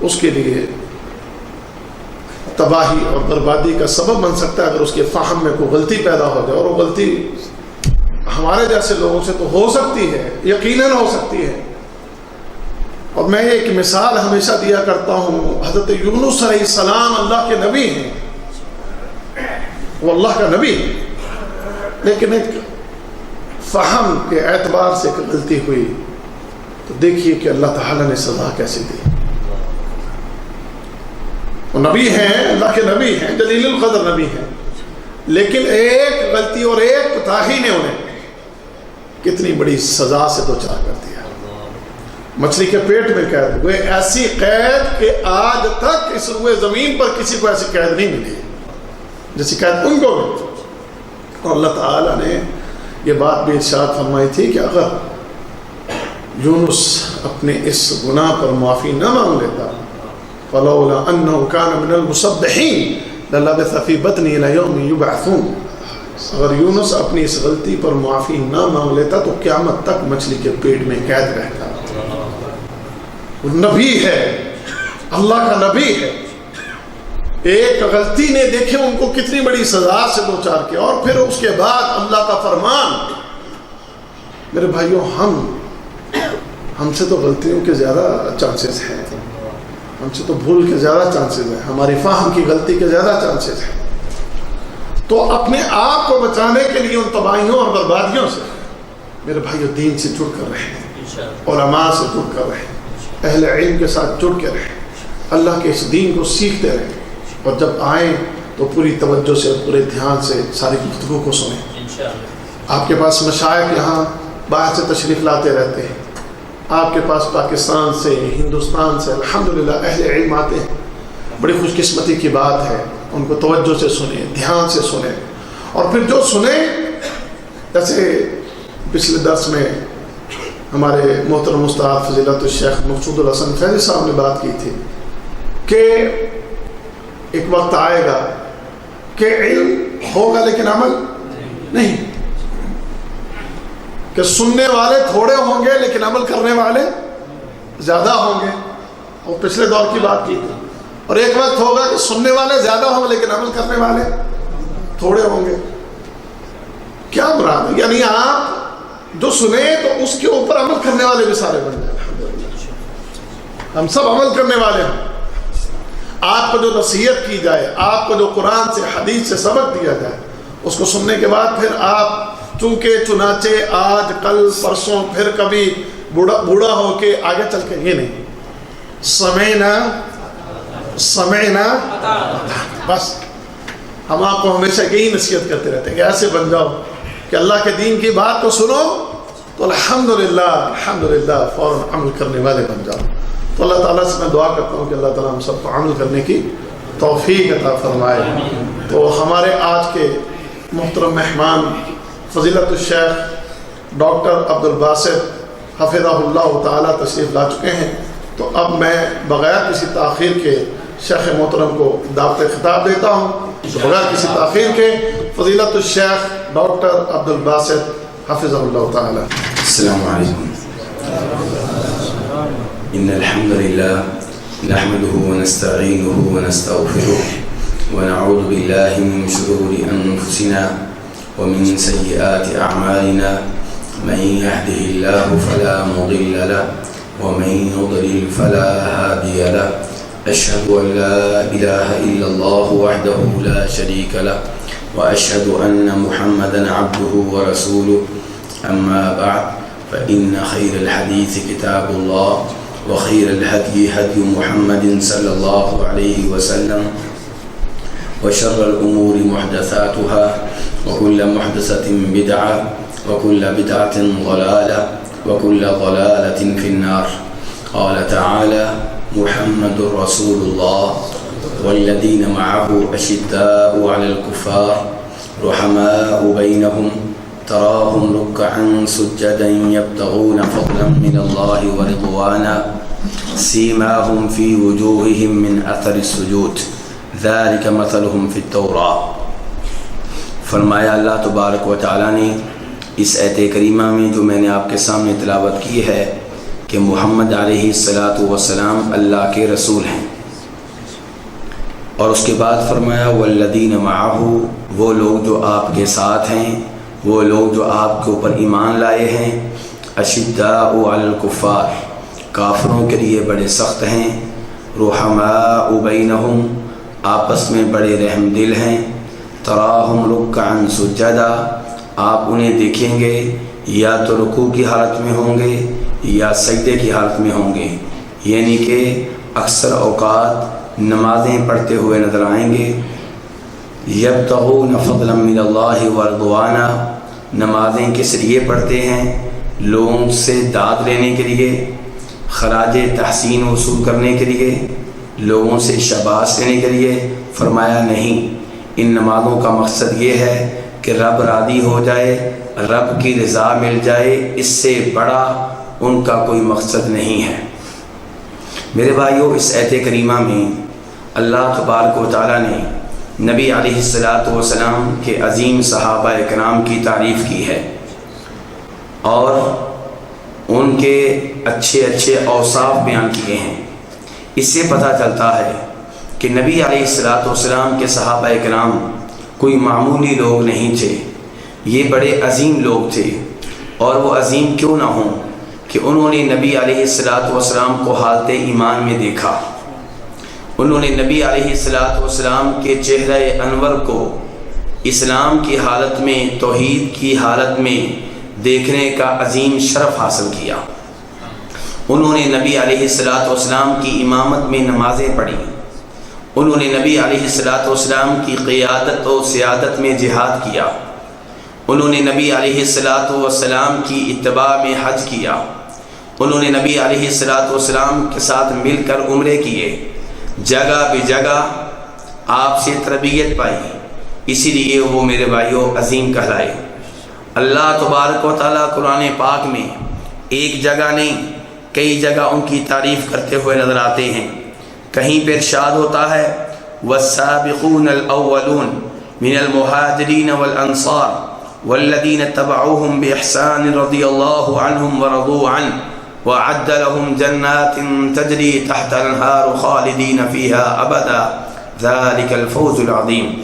اس کے لیے تباہی اور بربادی کا سبب بن سکتا ہے اگر اس کے فہم میں کوئی غلطی پیدا ہو جائے، اور وہ غلطی ہمارے جیسے لوگوں سے تو ہو سکتی ہے، یقیناً ہو سکتی ہے۔ اور میں ایک مثال ہمیشہ دیا کرتا ہوں، حضرت یونس علیہ السلام اللہ کے نبی ہیں، وہ اللہ کا نبی ہے، لیکن ایک فہم کے اعتبار سے ایک غلطی ہوئی تو دیکھیے کہ اللہ تعالیٰ نے سزا کیسے دی۔ وہ نبی ہیں، اللہ کے نبی ہیں، جلیل القدر نبی ہیں، لیکن ایک غلطی اور ایک کوتاہی نے انہیں کتنی بڑی سزا سے دوچار کر دیا۔ مچھلی کے پیٹ میں قید ہوئے، ایسی قید کہ آج تک اس روئے زمین پر کسی کو ایسی قید نہیں ملی جیسی قید ان کو ملی۔ اور اللہ تعالیٰ نے یہ بات بھی ارشاد فرمائی تھی کہ اگر یونس اپنے اس گناہ پر معافی نہ مانگ لیتا، فلولا انه كان من المسبحين للبث في بطنه الى يوم يبعثون، اگر یونس اپنی اس غلطی پر معافی نہ مانگ لیتا تو قیامت تک مچھلی کے پیٹ میں قید رہتا۔ وہ نبی ہے، اللہ کا نبی ہے، ایک غلطی نے دیکھے ان کو کتنی بڑی سزا سے دوچار کیا، اور پھر اس کے بعد اللہ کا فرمان۔ میرے بھائیوں، ہم سے تو غلطیوں کے زیادہ چانسز ہیں، ہم سے تو بھول کے زیادہ چانسز ہیں، ہماری فہم کی غلطی کے زیادہ چانسز ہیں۔ تو اپنے آپ کو بچانے کے لیے ان تباہیوں اور بربادیوں سے میرے بھائیوں دین سے جڑ کر رہیں، علماء سے جڑ کر رہیں، اہل علم کے ساتھ جڑ کے رہیں، اللہ کے اس دین کو سیکھتے رہیں، اور جب آئیں تو پوری توجہ سے اور پورے دھیان سے ساری گفتگو کو سنیں۔ آپ کے پاس مشائخ یہاں باہر سے تشریف لاتے رہتے ہیں، آپ کے پاس پاکستان سے، ہندوستان سے الحمدللہ اہل علم آتے ہیں، بڑی خوش قسمتی کی بات ہے۔ ان کو توجہ سے سنیں، دھیان سے سنیں، اور پھر جو سنیں، جیسے پچھلے درس میں ہمارے محترم استاد فضیلت الشیخ مقصود الحسن فیضی صاحب نے بات کی تھی کہ ایک وقت آئے گا کہ علم ہوگا لیکن عمل نہیں، کہ سننے والے تھوڑے ہوں گے لیکن عمل کرنے والے زیادہ ہوں گے، اور پچھلے دور کی بات کی تھی۔ اور ایک وقت ہوگا کہ سننے والے زیادہ ہوں گے لیکن عمل کرنے والے تھوڑے ہوں گے۔ کیا مراد ہے؟ یعنی آپ جو سنیں تو اس کے اوپر عمل کرنے والے بھی سارے بن جائیں۔ ہم سب عمل کرنے والے ہیں۔ آپ کو جو نصیحت کی جائے، آپ کو جو قرآن سے حدیث سے سبق دیا جائے، اس کو سننے کے بعد پھر آپ چونکہ چنانچہ آج کل پرسوں پھر کبھی بوڑھا ہو کے آگے چل کے یہ نہیں، سمعنا بس ہم آپ کو ہمیشہ یہی نصیحت کرتے رہتے ہیں کہ ایسے بن جاؤ کہ اللہ کے دین کی بات کو سنو تو الحمدللہ فوراً عمل کرنے والے بن جاؤ۔ تو اللہ تعالیٰ سے میں دعا کرتا ہوں کہ اللہ تعالیٰ ہم سب کو عمل کرنے کی توفیق عطا فرمائے۔ تو ہمارے آج کے محترم مہمان فضیلت الشیخ ڈاکٹر عبدالباسط حفظہ اللہ تعالیٰ تشریف لا چکے ہیں، تو اب میں بغیر کسی تاخیر کے شیخ محترم کو دعوت خطاب دیتا ہوں۔ تو بغیر کسی تاخیر کے فضیلت الشیخ ڈاکٹر عبدالباسط حفظہ اللہ تعالیٰ۔ السلام علیکم۔ ان الحمد لله نحمده ونستعينه ونستغفره ونعوذ بالله من شرور انفسنا ومن سيئات اعمالنا، من يهده الله فلا مضل له ومن يضلل فلا هادي له، اشهد ان لا اله الا الله وحده لا شريك له واشهد ان محمدا عبده ورسوله، اما بعد فان خير الحديث كتاب الله وخير الهدي هدي محمد صلى الله عليه وسلم، وشر الأمور محدثاتها وكل محدثة بدعة وكل بدعة ضلالة وكل ضلالة في النار۔ قال تعالى: محمد رسول الله والذين معه أشداء على الكفار رحماء بينهم تراهم ركعا سجدا يبتغون فضلا من الله ورضوانا سيماهم في وجوههم من اثر السجود ذلك مثلهم في التوراة۔ فرمایا اللہ تبارک و تعالیٰ نے اس آیت کریمہ میں جو میں نے آپ کے سامنے تلاوت کی ہے کہ محمد علیہ الصلاۃ والسلام اللہ کے رسول ہیں، اور اس کے بعد فرمایا والذین معہ، وہ لوگ جو آپ کے ساتھ ہیں، وہ لوگ جو آپ کے اوپر ایمان لائے ہیں، اشداء علی الکفار، کافروں کے لیے بڑے سخت ہیں، رحماء بینہم، آپس میں بڑے رحم دل ہیں، تراہم رکعا سجدا، آپ انہیں دیکھیں گے یا تو رکوع کی حالت میں ہوں گے یا سجدے کی حالت میں ہوں گے، یعنی کہ اکثر اوقات نمازیں پڑھتے ہوئے نظر آئیں گے، یبتغون فضلا من اللہ ورضوانا، نمازیں کس لیے پڑھتے ہیں؟ لوگوں سے داد لینے کے لیے، خراج تحسین وصول کرنے کے لیے، لوگوں سے شاباش لینے کے لیے؟ فرمایا نہیں، ان نمازوں کا مقصد یہ ہے کہ رب راضی ہو جائے، رب کی رضا مل جائے، اس سے بڑا ان کا کوئی مقصد نہیں ہے۔ میرے بھائیوں، اس آیت کریمہ میں اللہ تبارک و تعالیٰ نے نبی علیہ السلام کے عظیم صحابہ کرام کی تعریف کی ہے اور ان کے اچھے اچھے اوصاف بیان کیے ہیں۔ اس سے پتہ چلتا ہے کہ نبی علیہ السلام کے صحابہ کرام کوئی معمولی لوگ نہیں تھے، یہ بڑے عظیم لوگ تھے، اور وہ عظیم کیوں نہ ہوں کہ انہوں نے نبی علیہ السلام کو حالت ایمان میں دیکھا، انہوں نے نبی علیہ السلام کے چہرہ انور کو اسلام کی حالت میں، توحید کی حالت میں دیکھنے کا عظیم شرف حاصل کیا۔ انہوں نے نبی علیہ السلام کی امامت میں نمازیں پڑھی، انہوں نے نبی علیہ السلام کی قیادت و سیادت میں جہاد کیا، انہوں نے نبی علیہ السلام کی اتباع میں حج کیا، انہوں نے نبی علیہ السلام کے ساتھ مل کر عمرے کیے، جگہ بے جگہ آپ سے تربیت پائی، اسی لیے وہ میرے بھائیوں عظیم کہلائے۔ اللہ تبارک و تعالیٰ قرآن پاک میں ایک جگہ نہیں کئی جگہ ان کی تعریف کرتے ہوئے نظر آتے ہیں۔ کہیں پہ ارشاد ہوتا ہے والسابقون الاولون من المہاجرین والانصار والذین اتبعوهم بإحسان رضی اللہ عنہم ورضوا عنہ وأعد لهم جنات تجری تحت الانہار خالدین فیها ابدا ذلک الفوز العظیم۔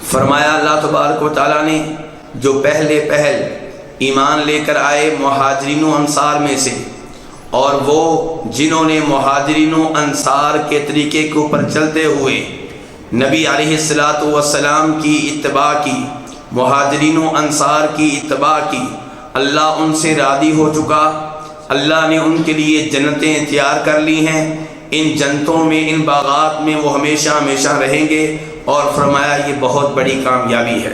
فرمایا اللہ تبارک و تعالیٰ نے جو پہلے پہل ایمان لے کر آئے مہاجرین و انصار میں سے، اور وہ جنہوں نے مہاجرین و انصار کے طریقے کے اوپر چلتے ہوئے نبی علیہ السلام کی اتباع کی، مہاجرین و انصار کی اتباع کی، اللہ ان سے راضی ہو چکا، اللہ نے ان کے لیے جنتیں تیار کر لی ہیں، ان جنتوں میں، ان باغات میں وہ ہمیشہ ہمیشہ رہیں گے، اور فرمایا یہ بہت بڑی کامیابی ہے۔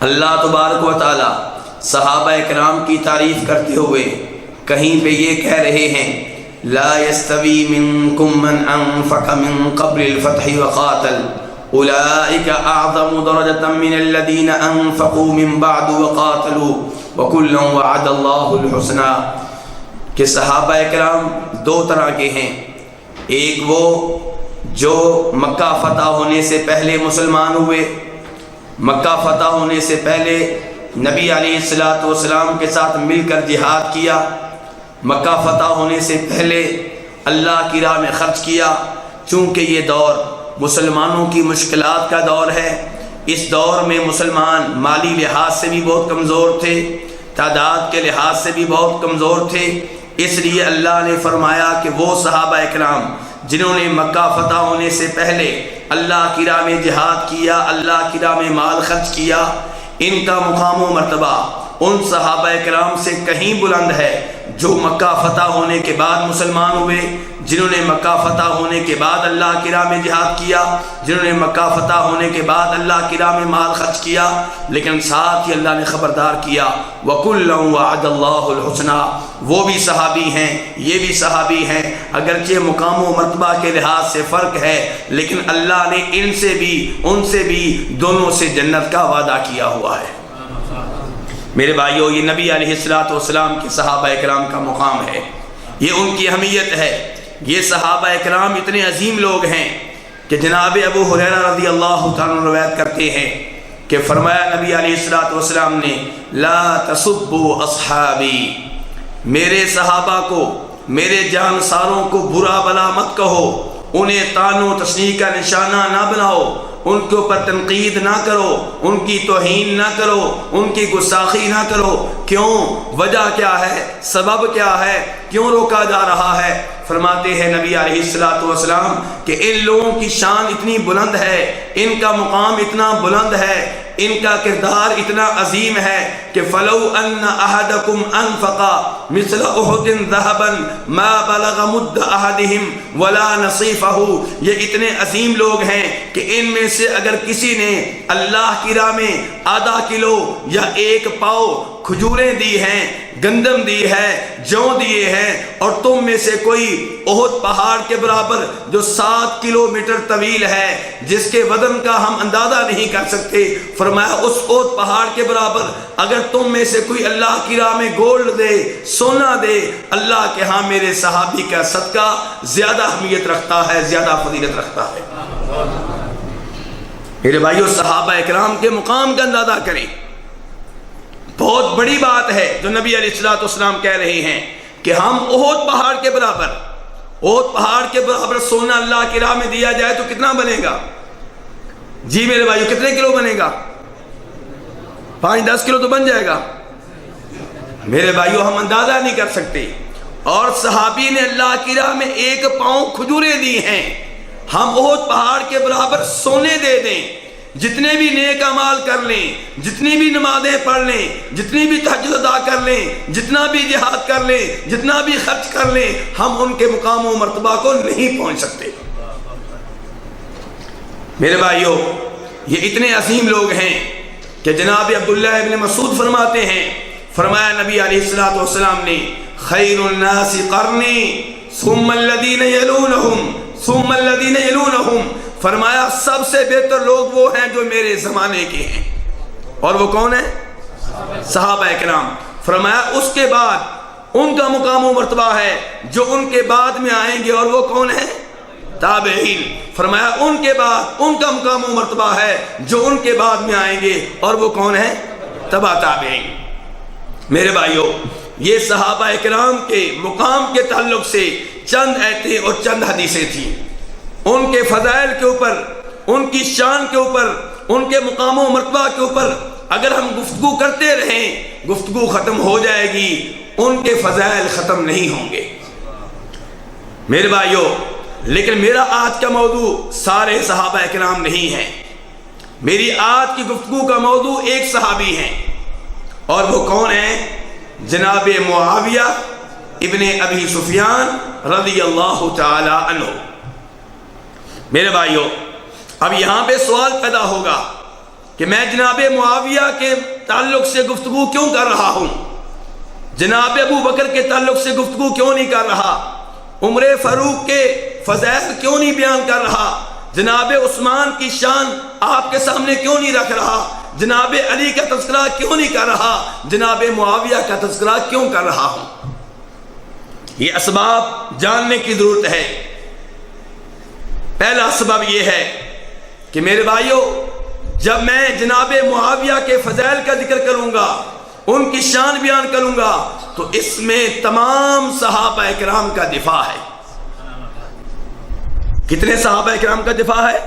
اللہ تبارک و تعالی صحابہ کرام کی تعریف کرتے ہوئے کہیں پہ یہ کہہ رہے ہیں لا يستوی منکم من انفق من قبل الفتح وقاتل اولئک اعظم درجة من الذین انفقوا من بعد وقاتلوا وکلا وعد اللہ الحسنى، کہ صحابہ کرام دو طرح کے ہیں، ایک وہ جو مکہ فتح ہونے سے پہلے مسلمان ہوئے، مکہ فتح ہونے سے پہلے نبی علیہ السلام کے ساتھ مل کر جہاد کیا، مکہ فتح ہونے سے پہلے اللہ کی راہ میں خرچ کیا، چونکہ یہ دور مسلمانوں کی مشکلات کا دور ہے، اس دور میں مسلمان مالی لحاظ سے بھی بہت کمزور تھے، تعداد کے لحاظ سے بھی بہت کمزور تھے، اس لیے اللہ نے فرمایا کہ وہ صحابہ اکرام جنہوں نے مکہ فتح ہونے سے پہلے اللہ کی راہ میں جہاد کیا، اللہ کی راہ میں مال خرچ کیا، ان کا مقام و مرتبہ ان صحابہ کرام سے کہیں بلند ہے جو مکہ فتح ہونے کے بعد مسلمان ہوئے، جنہوں نے مکہ فتح ہونے کے بعد اللہ کی راہ میں جہاد کیا، جنہوں نے مکہ فتح ہونے کے بعد اللہ کی راہ میں مال خرچ کیا، لیکن ساتھ ہی اللہ نے خبردار کیا وَكُلًّا وَعَدَ اللَّهُ الْحُسْنَى، وہ بھی صحابی ہیں، یہ بھی صحابی ہیں، اگرچہ مقام و مرتبہ کے لحاظ سے فرق ہے، لیکن اللہ نے ان سے بھی ان سے بھی دونوں سے جنت کا وعدہ کیا ہوا ہے۔ میرے بھائیو، یہ نبی علیہ السلام کے صحابہ اکرام کا مقام ہے، یہ ان کی اہمیت ہے۔ یہ صحابہ اکرام اتنے عظیم لوگ ہیں کہ جناب ابو ہریرہ رضی اللہ تعالیٰ روایت کرتے ہیں کہ فرمایا نبی علیہ السلام نے لا تسبوا اصحابی، میرے صحابہ کو، میرے جانساروں کو برا بلا مت کہو، انہیں طعن و تشنیع کا نشانہ نہ بناؤ، ان کے اوپر تنقید نہ کرو، ان کی توہین نہ کرو، ان کی گستاخی نہ کرو۔ کیوں؟ وجہ کیا ہے؟ سبب کیا ہے؟ کیوں روکا جا رہا ہے؟ فرماتے ہیں نبی علیہ الصلوۃ والسلام کہ ان لوگوں کی شان اتنی بلند ہے، ان کا مقام اتنا بلند ہے، ان کا کردار اتنا عظیم ہے کہ فلو ان احدکم انفق مثل احد ذهبا ما بلغ مد احدهم ولا نصیفہ۔ یہ اتنے عظیم لوگ ہیں کہ ان میں سے اگر کسی نے اللہ کی راہ میں آدھا کلو یا 1 پاؤ کھجوریں دی ہیں، گندم دی ہے، جو دیے ہیں، اور تم میں سے کوئی احد پہاڑ کے برابر جو 7 کلومیٹر طویل ہے، جس کے وزن کا ہم اندازہ نہیں کر سکتے، فرمایا اس احد پہاڑ کے برابر اگر تم میں سے کوئی اللہ کی راہ میں گولڈ دے، سونا دے، اللہ کے ہاں میرے صحابی کا صدقہ زیادہ اہمیت رکھتا ہے، زیادہ فضیلت رکھتا ہے۔ میرے بھائیو، صحابہ اکرام کے مقام کا اندازہ کریں۔ بہت بڑی بات ہے جو نبی علیہ الصلوۃ والسلام کہہ رہے ہیں کہ ہم احد پہاڑ کے برابر سونا اللہ کی راہ میں دیا جائے تو کتنا بنے گا؟ جی میرے بھائیو، کتنے کلو بنے گا؟ 5-10 کلو تو بن جائے گا میرے بھائیو، ہم اندازہ نہیں کر سکتے۔ اور صحابی نے اللہ کی راہ میں 1 پاؤں کھجوریں دی ہیں، ہم احد پہاڑ کے برابر سونے دے دیں، جتنے بھی نیک اعمال کر لیں، جتنی بھی نمازیں پڑھ لیں، جتنی بھی تہجد ادا کر لیں، جتنا بھی جہاد کر لیں، جتنا بھی خرچ کر لیں، ہم ان کے مقام و مرتبہ کو نہیں پہنچ سکتے۔ میرے بھائیو، یہ اتنے عظیم لوگ ہیں کہ جناب عبداللہ ابن مسعود فرماتے ہیں، فرمایا نبی علیہ الصلوۃ والسلام نے، خیر الناس قرنی ثم الذین یلونہم ثم الذین یلونہم، فرمایا سب سے بہتر لوگ وہ ہیں جو میرے زمانے کے ہیں، اور وہ کون ہیں؟ صحابہ اکرام۔ فرمایا اس کے بعد ان کا مقام و مرتبہ ہے جو ان کے بعد میں آئیں گے، اور وہ کون ہیں؟ تابعین۔ فرمایا ان کے بعد ان کا مقام و مرتبہ ہے جو ان کے بعد میں آئیں گے، اور وہ کون ہیں؟ تبع تابعین۔ میرے بھائیو، یہ صحابہ اکرام کے مقام کے تعلق سے چند آیتیں اور چند حدیثیں تھیں۔ ان کے فضائل کے اوپر، ان کی شان کے اوپر، ان کے مقام و مرتبہ کے اوپر اگر ہم گفتگو کرتے رہیں، گفتگو ختم ہو جائے گی، ان کے فضائل ختم نہیں ہوں گے میرے بھائیو۔ لیکن میرا آج کا موضوع سارے صحابہ اکرام نہیں ہے، میری آج کی گفتگو کا موضوع ایک صحابی ہیں، اور وہ کون ہیں؟ جناب معاویہ ابن ابی سفیان رضی اللہ تعالی عنہ۔ میرے بھائیو، اب یہاں پہ سوال پیدا ہوگا کہ میں جناب معاویہ کے تعلق سے گفتگو کیوں کر رہا ہوں، جناب ابو بکر کے تعلق سے گفتگو کیوں نہیں کر رہا، عمر فاروق کے فضائل کیوں نہیں بیان کر رہا، جناب عثمان کی شان آپ کے سامنے کیوں نہیں رکھ رہا، جناب علی کا تذکرہ کیوں نہیں کر رہا، جناب معاویہ کا تذکرہ کیوں کر رہا ہوں؟ یہ اسباب جاننے کی ضرورت ہے۔ پہلا سبب یہ ہے کہ میرے بھائیو، جب میں جناب معاویہ کے فضائل کا ذکر کروں گا، ان کی شان بیان کروں گا، تو اس میں تمام صحابہ اکرام کا دفاع ہے۔ کتنے صحابہ اکرام کا دفاع ہے؟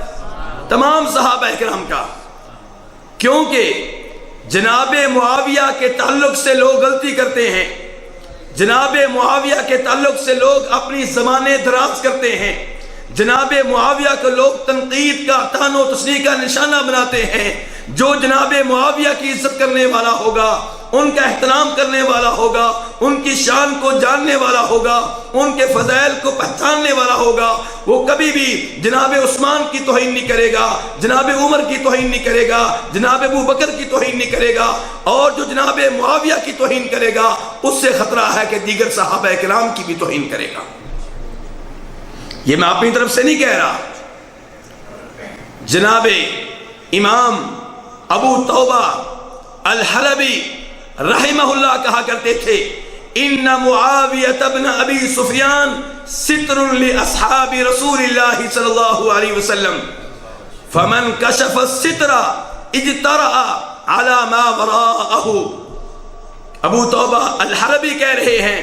تمام صحابہ اکرام کا، کیونکہ جناب معاویہ کے تعلق سے لوگ غلطی کرتے ہیں، جناب معاویہ کے تعلق سے لوگ اپنی زبانیں دراز کرتے ہیں، جناب معاویہ کو لوگ تنقید کا، طعن و تشنیع کا نشانہ بناتے ہیں۔ جو جناب معاویہ کی عزت کرنے والا ہوگا، ان کا احترام کرنے والا ہوگا، ان کی شان کو جاننے والا ہوگا، ان کے فضائل کو پہچاننے والا ہوگا، وہ کبھی بھی جناب عثمان کی توہین نہیں کرے گا، جناب عمر کی توہین نہیں کرے گا، جناب ابو بکر کی توہین نہیں کرے گا، اور جو جناب معاویہ کی توہین کرے گا اس سے خطرہ ہے کہ دیگر صحابہ اکرام کی بھی توہین کرے گا۔ یہ میں اپنی طرف سے نہیں کہہ رہا، جناب امام ابو توبہ الحلبی رحمہ اللہ کہا کرتے تھے، ان معاویہ ابن ابی سفیان ستر لاصحاب رسول اللہ صلی اللہ علیہ وسلم، فمن کشف الستر اجترأ على ما وراءه۔ ابو توبہ الحربی کہہ رہے ہیں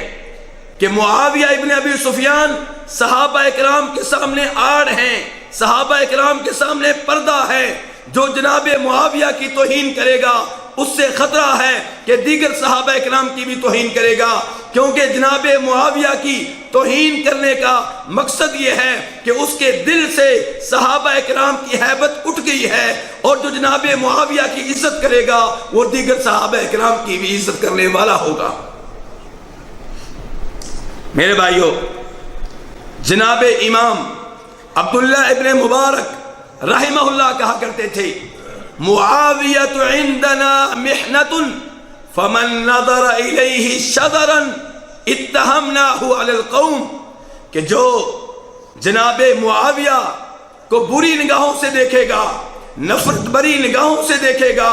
کہ معاویہ ابن ابی سفیان صحابہ اکرام کے سامنے آڑ ہیں، صحابہ اکرام کے سامنے پردہ ہے۔ جو جناب معاویہ کی توہین کرے گا اس سے خطرہ ہے کہ دیگر صحابہ اکرام کی بھی توہین کرے گا، کیونکہ جناب معاویہ کی توہین کرنے کا مقصد یہ ہے کہ اس کے دل سے صحابہ اکرام کی ہیبت اٹھ گئی ہے، اور جو جناب معاویہ کی عزت کرے گا وہ دیگر صحابہ اکرام کی بھی عزت کرنے والا ہوگا۔ میرے بھائیو، جناب امام عبداللہ ابن مبارک رحمہ اللہ کہا کرتے تھے معاویۃ عندنا محنۃ فمن نظر الیہ شذرا اتہمناہ علی القوم، کہ جو جناب معاویہ کو بری نگاہوں سے دیکھے گا، نفرت بری نگاہوں سے دیکھے گا،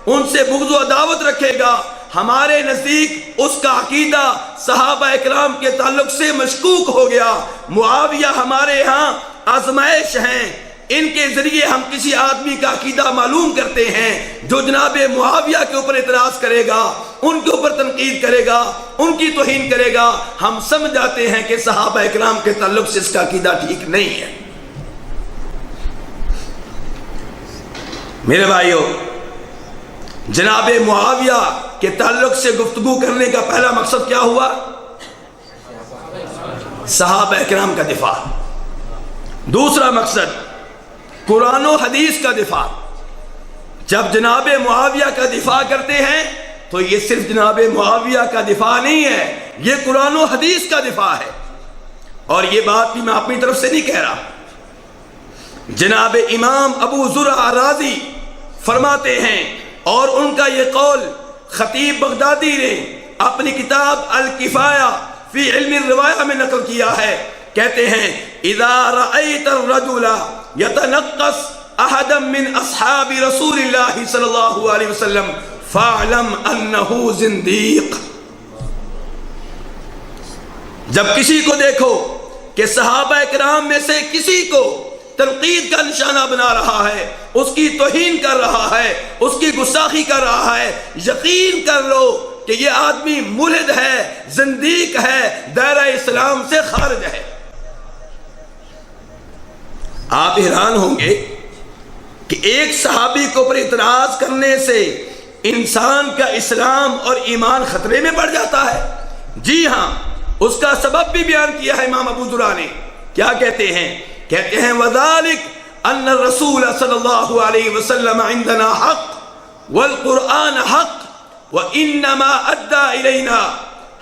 ان سے بغض و عداوت رکھے گا، ہمارے نزدیک اس کا عقیدہ صحابہ اکرام کے تعلق سے مشکوک ہو گیا۔ معاویہ ہمارے ہاں آزمائش ہیں، ان کے ذریعے ہم کسی آدمی کا عقیدہ معلوم کرتے ہیں۔ جو جناب معاویہ کے اوپر اعتراض کرے گا، ان کے اوپر تنقید کرے گا، ان کی توہین کرے گا، ہم سمجھ جاتے ہیں کہ صحابہ اکرام کے تعلق سے اس کا عقیدہ ٹھیک نہیں ہے۔ میرے بھائیو، جناب معاویہ کے تعلق سے گفتگو کرنے کا پہلا مقصد کیا ہوا؟ صحابہ اکرام کا دفاع۔ دوسرا مقصد قرآن و حدیث کا دفاع۔ جب جناب معاویہ کا دفاع کرتے ہیں تو یہ صرف جناب معاویہ کا دفاع نہیں ہے، یہ قرآن و حدیث کا دفاع ہے۔ اور یہ بات بھی میں اپنی طرف سے نہیں کہہ رہا، جناب امام ابو زرع رازی فرماتے ہیں، اور ان کا یہ قول خطیب بغدادی نے اپنی کتاب الکفایہ فی علم الروایہ میں نقل کیا ہے، کہتے ہیں اذا رأیت الرجل یتنقص احدا من اصحاب رسول اللہ صلی اللہ علیہ وسلم فاعلم انہ زندیق۔ جب کسی کو دیکھو کہ صحابہ اکرام میں سے کسی کو تنقید کا نشانہ بنا رہا ہے، اس کی توہین کر رہا ہے، اس کی گستاخی کر رہا ہے، یقین کر لو کہ یہ آدمی ملحد ہے، زندیق ہے، دائرہ اسلام سے خارج ہے۔ آپ حیران ہوں گے کہ ایک صحابی کو پر اعتراض کرنے سے انسان کا اسلام اور ایمان خطرے میں پڑ جاتا ہے۔ جی ہاں، اس کا سبب بھی بیان کیا ہے امام ابو زرع نے۔ کیا کہتے ہیں؟ کہتے ہیں وَذَلِكَ أَنَّ الرَّسُولَ صلی اللہ علیہ وسلم عندنا حق والقرآن حق وَإِنَّمَا أَدَّى إِلَيْنَا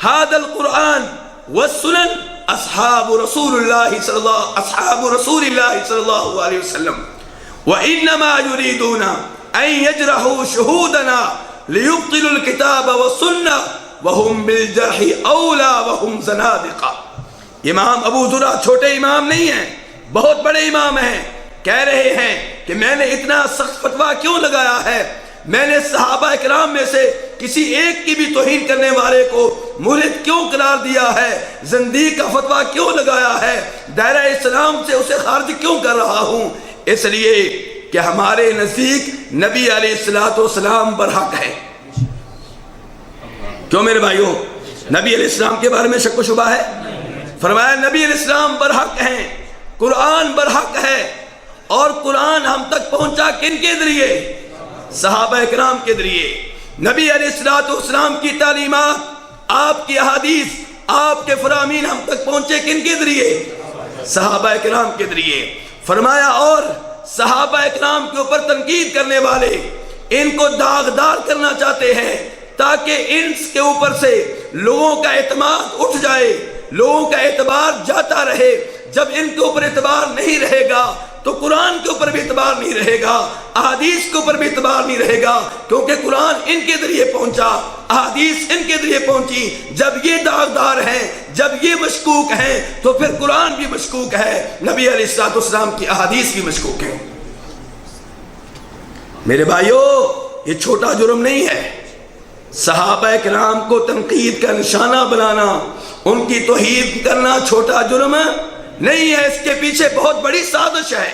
هَذَا الْقُرْآنِ وَالسُّنَنِ أصحاب رسول اللہ صلی اللہ علیہ وسلم وَإِنَّمَا يُرِيدُونَ أَن يَجْرَحُوا شُهُودَنَا لِيُبْطِلُوا الْكِتَابَ وَالسُّنَّةَ وَهُمْ بِالْجَرْحِ أَوْلَى وَهُمْ زَنَادِقَةٌ۔ امام ابو زرع چھوٹے امام نہیں ہیں، بہت بڑے امام ہیں۔ کہہ رہے ہیں کہ میں نے اتنا سخت فتویٰ کیوں لگایا ہے، میں نے صحابہ اکرام میں سے کسی ایک کی بھی توہین کرنے والے کو ملحد کیوں قرار دیا ہے، زندیق کا فتویٰ کیوں لگایا ہے، دائرہ اسلام سے اسے خارج کیوں کر رہا ہوں؟ اس لیے کہ ہمارے نزدیک نبی علیہ السلام برحق ہے۔ کیوں میرے بھائیوں؟ نبی علیہ السلام کے بارے میں شک و شبہ ہے؟ فرمایا نبی علیہ السلام برحق ہیں، قرآن برحق ہے، اور قرآن ہم تک پہنچا کن کے ذریعے؟ صحابہ اکرام کے ذریعے۔ نبی علیہ السلام کی تعلیمات، آپ کی احادیث، آپ کے فرامین ہم تک پہنچے کن کے ذریعے؟ صحابہ اکرام کے ذریعے۔ فرمایا اور صحابہ اکرام کے اوپر تنقید کرنے والے ان کو داغدار کرنا چاہتے ہیں تاکہ ان کے اوپر سے لوگوں کا اعتماد اٹھ جائے، لوگوں کا اعتبار جاتا رہے۔ جب ان کے اوپر اعتبار نہیں رہے گا تو قرآن کے اوپر بھی اعتبار نہیں رہے گا، احادیث کے اوپر بھی اعتبار نہیں رہے گا، کیونکہ قرآن ان کے ذریعے پہنچا، احادیث ان کے ذریعے پہنچی۔ جب یہ داغدار ہیں، جب یہ مشکوک ہیں، تو پھر قرآن بھی مشکوک ہے، نبی علیہ السلام کی احادیث بھی مشکوک ہیں۔ میرے بھائیو، یہ چھوٹا جرم نہیں ہے۔ صحابہ کرام کو تنقید کا نشانہ بنانا، ان کی توہین کرنا چھوٹا جرم نہیں ہے، اس کے پیچھے بہت بڑی سازش ہے۔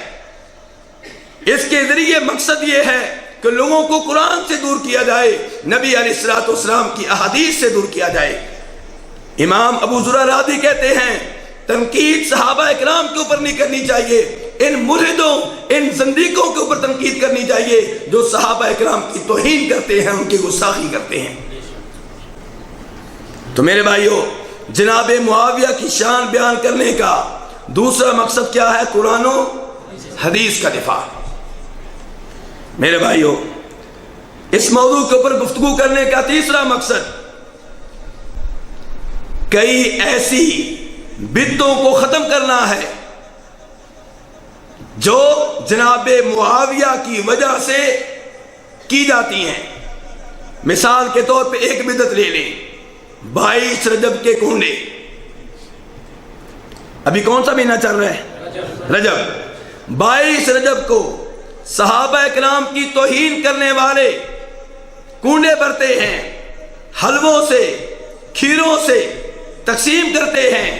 اس کے ذریعے مقصد یہ ہے کہ لوگوں کو قرآن سے دور کیا جائے، نبی علیہ الصلوۃ والسلام کی احادیث سے دور کیا جائے۔ امام ابو زرع رازی کہتے ہیں تنقید صحابہ اکرام کے اوپر نہیں کرنی چاہیے، ان ملحدوں، ان زندیقوں کے اوپر تنقید کرنی چاہیے جو صحابہ اکرام کی توہین کرتے ہیں، ان کی گستاخی کرتے ہیں۔ تو میرے بھائیو، جناب معاویہ کی شان بیان کرنے کا دوسرا مقصد کیا ہے؟ قرآن و حدیث کا دفاع۔ میرے بھائیو، اس موضوع کے اوپر گفتگو کرنے کا تیسرا مقصد کئی ایسی بدعتوں کو ختم کرنا ہے جو جناب معاویہ کی وجہ سے کی جاتی ہیں۔ مثال کے طور پہ ایک بدعت لے لیں، 22 رجب کے کنڈے۔ ابھی کون سا مہینہ چل رہا ہے؟ رجب۔ 22 رجب کو صحابہ اکرام کی توہین کرنے والے کنڈے بھرتے ہیں، حلووں سے، کھیروں سے تقسیم کرتے ہیں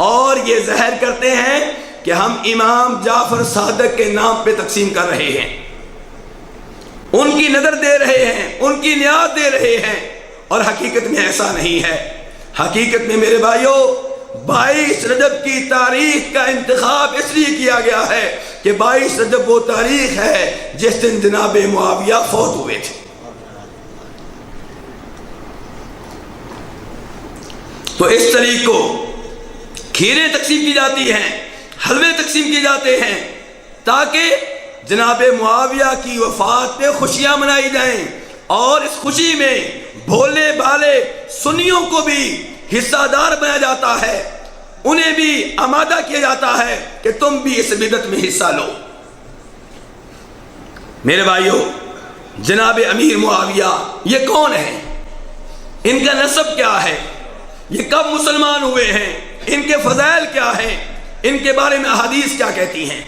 اور یہ ظاہر کرتے ہیں کہ ہم امام جعفر صادق کے نام پہ تقسیم کر رہے ہیں، ان کی نظر دے رہے ہیں، ان کی نیاز دے رہے ہیں، اور حقیقت میں ایسا نہیں ہے۔ حقیقت میں میرے بھائیوں، 22 رجب کی تاریخ کا انتخاب اس لیے کیا گیا ہے کہ 22 رجب وہ تاریخ ہے جس دن جناب معاویہ فوت ہوئے تھے۔ تو اس طریق کو کھیریں تقسیم کی جاتی ہیں، حلوے تقسیم کیے جاتے ہیں تاکہ جناب معاویہ کی وفات پہ خوشیاں منائی جائیں، اور اس خوشی میں بھولے بھالے سنیوں کو بھی حصہ دار بنایا جاتا ہے، انہیں بھی آمادہ کیا جاتا ہے کہ تم بھی اس بدعت میں حصہ لو۔ میرے بھائیوں، جناب امیر معاویہ یہ کون ہے؟ ان کا نسب کیا ہے؟ یہ کب مسلمان ہوئے ہیں؟ ان کے فضائل کیا ہیں؟ ان کے بارے میں احادیث کیا کہتی ہیں؟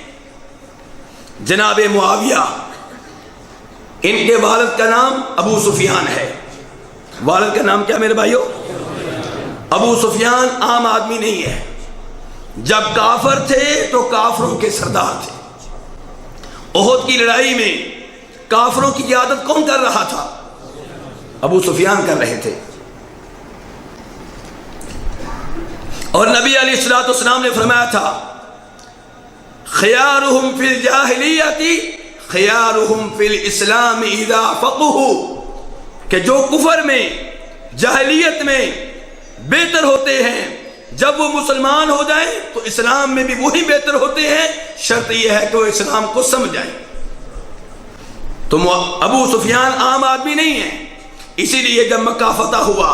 جناب معاویہ، ان کے والد کا نام ابو سفیان ہے۔ والد کا نام کیا میرے بھائیوں؟ ابو سفیان عام آدمی نہیں ہے، جب کافر تھے تو کافروں کے سردار تھے۔ احد کی لڑائی میں کافروں کی قیادت کون کر رہا تھا؟ ابو سفیان کر رہے تھے، اور نبی علیہ الصلوۃ والسلام نے فرمایا تھا خیارہم فی الجاہلیۃ خیارہم فی الاسلام اذا فقہوا، کہ جو کفر میں، جاہلیت میں بہتر ہوتے ہیں، جب وہ مسلمان ہو جائیں تو اسلام میں بھی وہی بہتر ہوتے ہیں، شرط یہ ہے کہ وہ اسلام کو سمجھ جائیں۔ تو ابو سفیان عام آدمی نہیں ہے، اسی لیے جب مکہ فتح ہوا،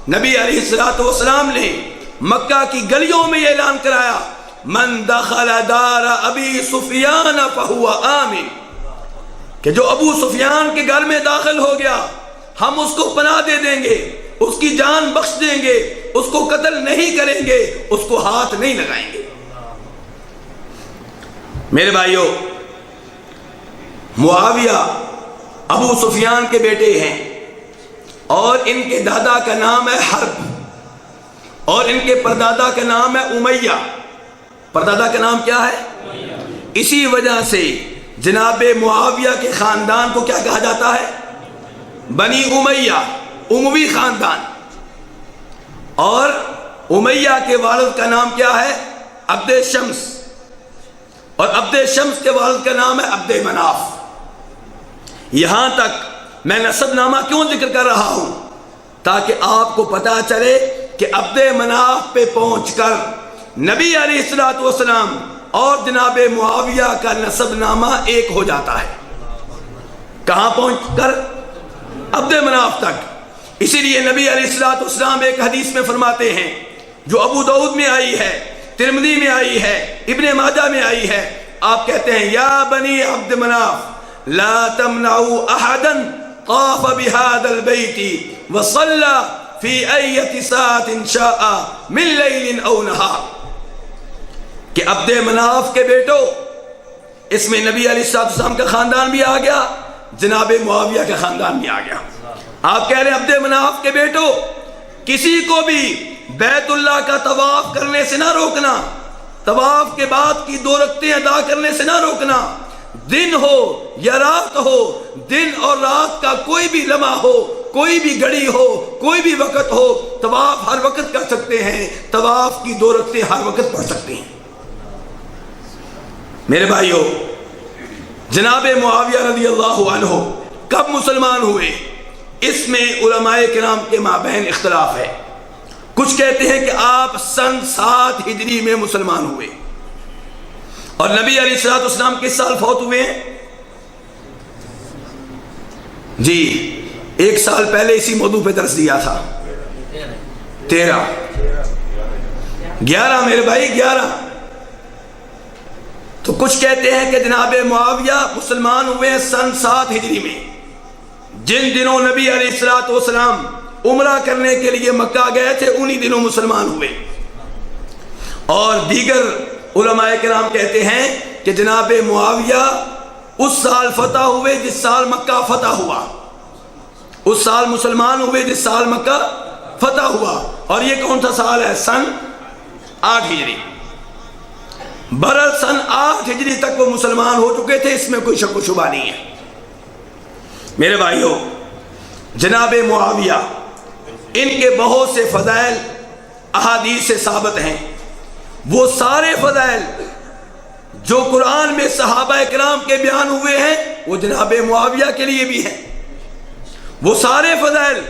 نبی علیہ الصلوۃ والسلام نے مکہ کی گلیوں میں یہ اعلان کرایا من دخل دار ابی سفیان فہو آمن، کہ جو ابو سفیان کے گھر میں داخل ہو گیا ہم اس کو پناہ دے دیں گے، اس کی جان بخش دیں گے، اس کو قتل نہیں کریں گے، اس کو ہاتھ نہیں لگائیں گے۔ میرے بھائیوں، معاویہ ابو سفیان کے بیٹے ہیں، اور ان کے دادا کا نام ہے حرب، اور ان کے پردادا کا نام ہے امیہ۔ پردادا کا نام کیا ہے؟ اسی وجہ سے جناب معاویہ کے خاندان کو کیا کہا جاتا ہے؟ بنی امیہ، اموی خاندان۔ اور امیہ کے والد کا نام کیا ہے؟ عبد شمس، اور عبد شمس کے والد کا نام ہے عبد مناف۔ یہاں تک میں نسب نامہ کیوں ذکر کر رہا ہوں؟ تاکہ آپ کو پتا چلے کہ عبد مناف پہ پہنچ کر نبی علیہ الصلوۃ والسلام اور جناب معاویہ کا نسب نامہ ایک ہو جاتا ہے۔ کہاں پہنچ کر؟ عبد مناف تک۔ اسی لیے نبی علیہ الصلوۃ والسلام ایک حدیث میں فرماتے ہیں جو ابو داؤد میں آئی ہے، ترمذی میں آئی ہے، ابن ماجہ میں آئی ہے، آپ کہتے ہیں یا بنی عبد مناف لا تمنعوا احدا طاف بهذا البيت وصلى في أية ساعة شاء من ليل او نهار، کہ عبد مناف کے بیٹو، اس میں نبی علیہ السلام کا خاندان بھی آ گیا، جناب معاویہ کا خاندان بھی آ گیا۔ آپ کہہ رہے ہیں عبد مناف کے بیٹو، کسی کو بھی بیت اللہ کا طواف کرنے سے نہ روکنا، طواف کے بعد کی 2 رکعتیں ادا کرنے سے نہ روکنا، دن ہو یا رات ہو، دن اور رات کا کوئی بھی لمحہ ہو، کوئی بھی گھڑی ہو، کوئی بھی وقت ہو، طواف ہر وقت کر سکتے ہیں، طواف کی 2 رکعتیں ہر وقت پڑھ سکتے ہیں۔ میرے بھائیو، جناب معاویہ رضی اللہ عنہ کب مسلمان ہوئے، اس میں علماء کرام کے مابین اختلاف ہے۔ کچھ کہتے ہیں کہ آپ سن 7 ہجری میں مسلمان ہوئے، اور نبی علیہ الصلوۃ والسلام کس سال فوت ہوئے ہیں؟ جی 1 سال پہلے اسی موضوع پہ درس دیا تھا، 11 میرے بھائی 11۔ تو کچھ کہتے ہیں کہ جناب معاویہ مسلمان ہوئے ہیں سن 7 ہجری میں، جن دنوں نبی علیہ الصلوۃ والسلام عمرہ کرنے کے لیے مکہ گئے تھے انہی دنوں مسلمان ہوئے۔ اور دیگر علماء کرام کہتے ہیں کہ جناب معاویہ اس سال فتح ہوئے جس سال مکہ فتح ہوا، اس سال مسلمان ہوئے جس سال مکہ فتح ہوا، اور یہ کون سا سال ہے؟ سن 8 ہجری۔ برل سن 8 ہجری تک وہ مسلمان ہو چکے تھے، اس میں کوئی شک و شبہ نہیں ہے۔ میرے بھائیوں، جناب معاویہ ان کے بہت سے فضائل احادیث سے ثابت ہیں۔ وہ سارے فضائل جو قرآن میں صحابہ کرام کے بیان ہوئے ہیں وہ جناب معاویہ کے لیے بھی ہیں، وہ سارے فضائل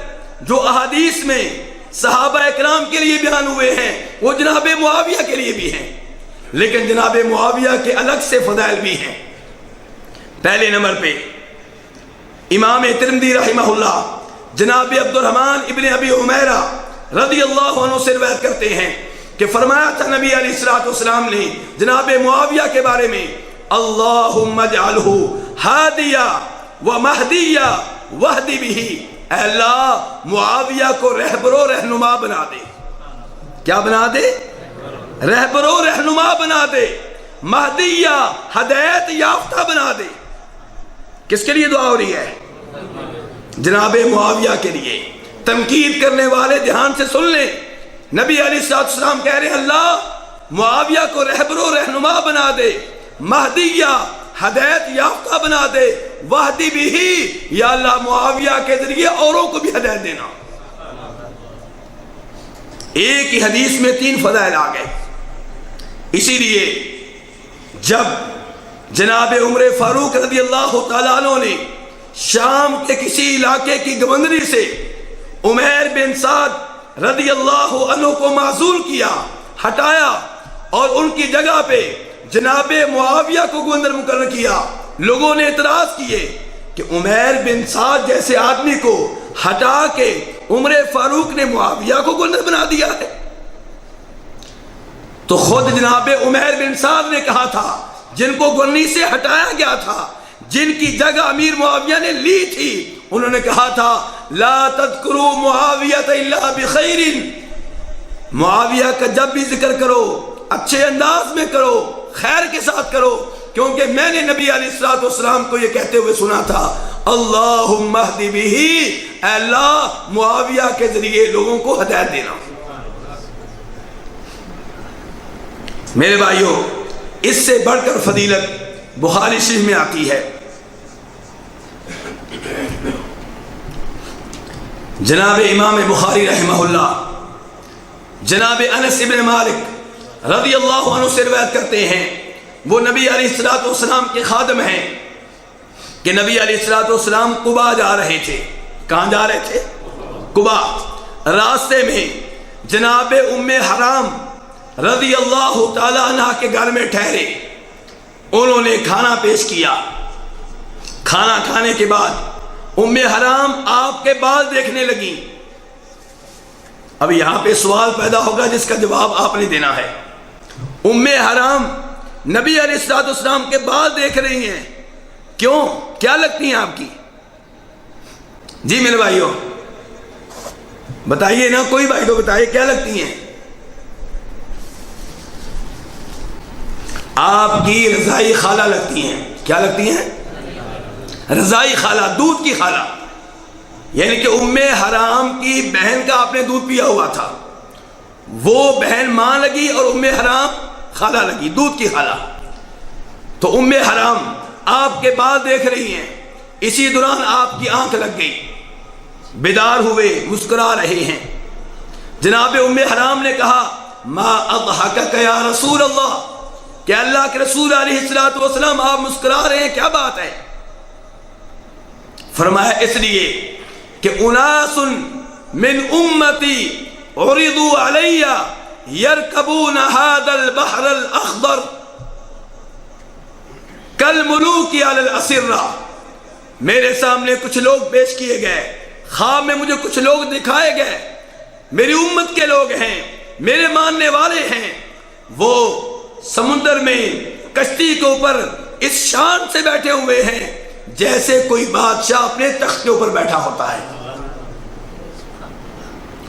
جو احادیث میں صحابہ کرام کے لیے بیان ہوئے ہیں وہ جناب معاویہ کے لیے بھی ہیں، لیکن جناب معاویہ کے الگ سے فضائل بھی ہیں۔ پہلے نمبر پہ امام ترمذی رحمہ اللہ جناب عبد الرحمن ابن ابی عمیرہ رضی اللہ عنہ سے روایت کرتے ہیں کہ فرمایا تھا نبی علیہ الصلوۃ والسلام نے جناب معاویہ کے بارے میں، اللہم اجعلہ ہادیا و مہدیا واہدی بہ، اے اللہ معاویہ کو رہبر و رہنما بنا دے۔ کیا بنا دے؟ رہبر و رہنما بنا دے، مہدیہ ہدایت یافتہ بنا دے۔ کس کے لیے دعا ہو رہی ہے؟ جناب معاویہ کے لیے۔ تنقید کرنے والے دھیان سے سن لیں، نبی علیہ الصلوۃ والسلام کہہ رہے ہیں اللہ معاویہ کو رہبر و رہنما بنا دے، مہدیہ ہدایت یافتہ بنا دے، واہدی بھی، یا اللہ معاویہ کے ذریعے اوروں کو بھی ہدایت دینا۔ ایک ہی حدیث میں 3 فضائل آ گئے۔ اسی لیے جب جناب عمر فاروق رضی اللہ تعالیٰ عنہ نے شام کے کسی علاقے کی گورنری سے عمیر بن سعد رضی اللہ عنہ کو معزول کیا، ہٹایا، اور ان کی جگہ پہ جناب معاویہ کو گورنر مقرر کیا، لوگوں نے اعتراض کیے کہ عمیر بن سعد جیسے آدمی کو ہٹا کے عمر فاروق نے معاویہ کو گورنر بنا دیا ہے۔ تو خود جناب عمیر بن سعد نے کہا تھا، جن کو گورنری سے ہٹایا گیا تھا، جن کی جگہ امیر معاویہ نے لی تھی، انہوں نے کہا تھا لا تذکروا معاویہ الا بخیر، معاویہ کا جب بھی ذکر کرو اچھے انداز میں کرو، خیر کے ساتھ کرو، کیونکہ میں نے نبی علیہ الصلوۃ والسلام کو یہ کہتے ہوئے سنا تھا اللہم اہدی بہ، اے اللہ معاویہ کے ذریعے لوگوں کو ہدایت دینا۔ میرے بھائیوں، اس سے بڑھ کر فضیلت بخاری شریف میں آتی ہے۔ جناب امام بخاری رحمہ اللہ جناب انس ابن مالک رضی اللہ عنہ سے روایت کرتے ہیں، وہ نبی علیہ الصلوۃ والسلام کے خادم ہیں، کہ نبی علیہ الصلوۃ والسلام قباء جا رہے تھے۔ کہاں جا رہے تھے؟ قباء۔ راستے میں جناب ام حرام رضی اللہ تعالی عنہ کے گھر میں ٹھہرے، انہوں نے کھانا پیش کیا۔ کھانا کھانے کے بعد ام حرام آپ کے بال دیکھنے لگی۔ اب یہاں پہ سوال پیدا ہوگا جس کا جواب آپ نے دینا ہے۔ ام حرام نبی علیہ الصلوۃ والسلام کے بال دیکھ رہی ہیں، کیوں؟ کیا لگتی ہیں آپ کی؟ جی میرے بھائیوں بتائیے نا، کوئی بھائی تو بتائیے کیا لگتی ہیں؟ آپ کی رضائی خالہ لگتی ہیں۔ کیا لگتی ہیں؟ رضائی خالہ، دودھ کی خالہ، یعنی کہ ام حرام کی بہن کا آپ نے دودھ پیا ہوا تھا، وہ بہن ماں لگی اور ام حرام خالہ لگی، دودھ کی خالہ۔ تو ام حرام آپ کے بال دیکھ رہی ہیں، اسی دوران آپ کی آنکھ لگ گئی، بیدار ہوئے، مسکرا رہے ہیں۔ جناب ام حرام نے کہا ما اضحکک یا رسول اللہ، کہ اللہ کے رسول علیہ السلام آپ مسکرا رہے ہیں، کیا بات ہے؟ فرمایا اس لیے کہ اناس من امتی عرضوا علی یرکبون هذا البحر الاخضر کالملوک علی الاسرہ، میرے سامنے کچھ لوگ پیش کیے گئے، خواب میں مجھے کچھ لوگ دکھائے گئے، میری امت کے لوگ ہیں، میرے ماننے والے ہیں، وہ سمندر میں کشتی کے اوپر اس شان سے بیٹھے ہوئے ہیں جیسے کوئی بادشاہ اپنے تخت کے اوپر بیٹھا ہوتا ہے۔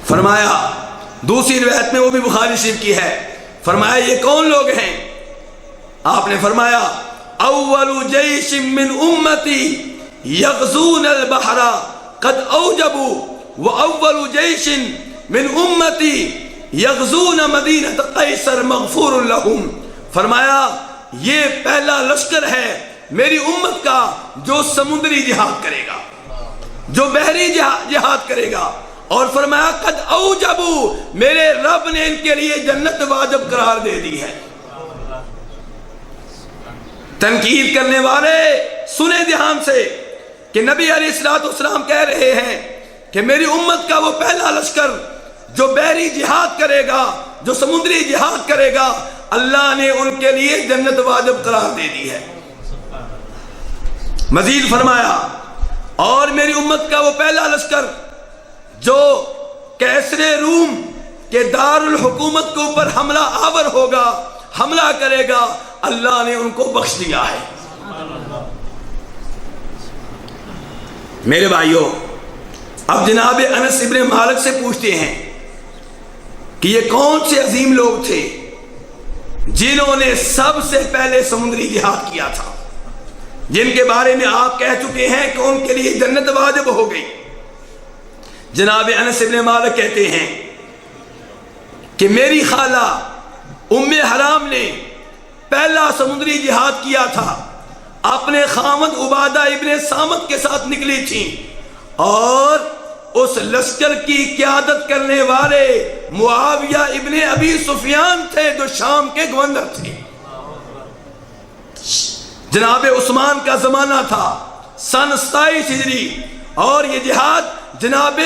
فرمایا دوسری روایت میں، وہ بھی بخاری شریف کی ہے، فرمایا یہ کون لوگ ہیں؟ آپ نے فرمایا اول جیش من امتی یغزون البحر قد اوجبوا واول جیش من امتی یغزون مدینہ قیصر مغفور لہم، فرمایا یہ پہلا لشکر ہے میری امت کا جو سمندری جہاد کرے گا، جو بحری جہاد کرے گا، اور فرمایا قد اوجبوا، میرے رب نے ان کے لیے جنت واجب قرار دے دی ہے۔ تنقید کرنے والے سنیں دھیان سے کہ نبی علیہ السلام کہہ رہے ہیں کہ میری امت کا وہ پہلا لشکر جو بحری جہاد کرے گا، جو سمندری جہاد کرے گا، اللہ نے ان کے لیے جنت واجب قرار دے دی ہے۔ مزید فرمایا اور میری امت کا وہ پہلا لشکر جو کیسر روم کے دار الحکومت کے اوپر حملہ آور ہوگا، حملہ کرے گا، اللہ نے ان کو بخش دیا ہے۔ میرے بھائیوں، اب جناب انس ابن مالک سے پوچھتے ہیں کہ یہ کون سے عظیم لوگ تھے جنہوں نے سب سے پہلے سمندری جہاد کیا تھا، جن کے بارے میں آپ کہہ چکے ہیں کہ ان کے لیے جنت واجب ہو گئی۔ جناب انس ابن مالک کہتے ہیں کہ میری خالہ ام حرام نے پہلا سمندری جہاد کیا تھا، اپنے خاوند عبادہ ابن سامت کے ساتھ نکلی تھی، اور اس لشکر کی قیادت کرنے والے معاویہ ابن ابی سفیان تھے جو شام کے گورنر تھے۔ جناب عثمان کا زمانہ تھا، سن 27 ہجری، اور یہ جہاد جناب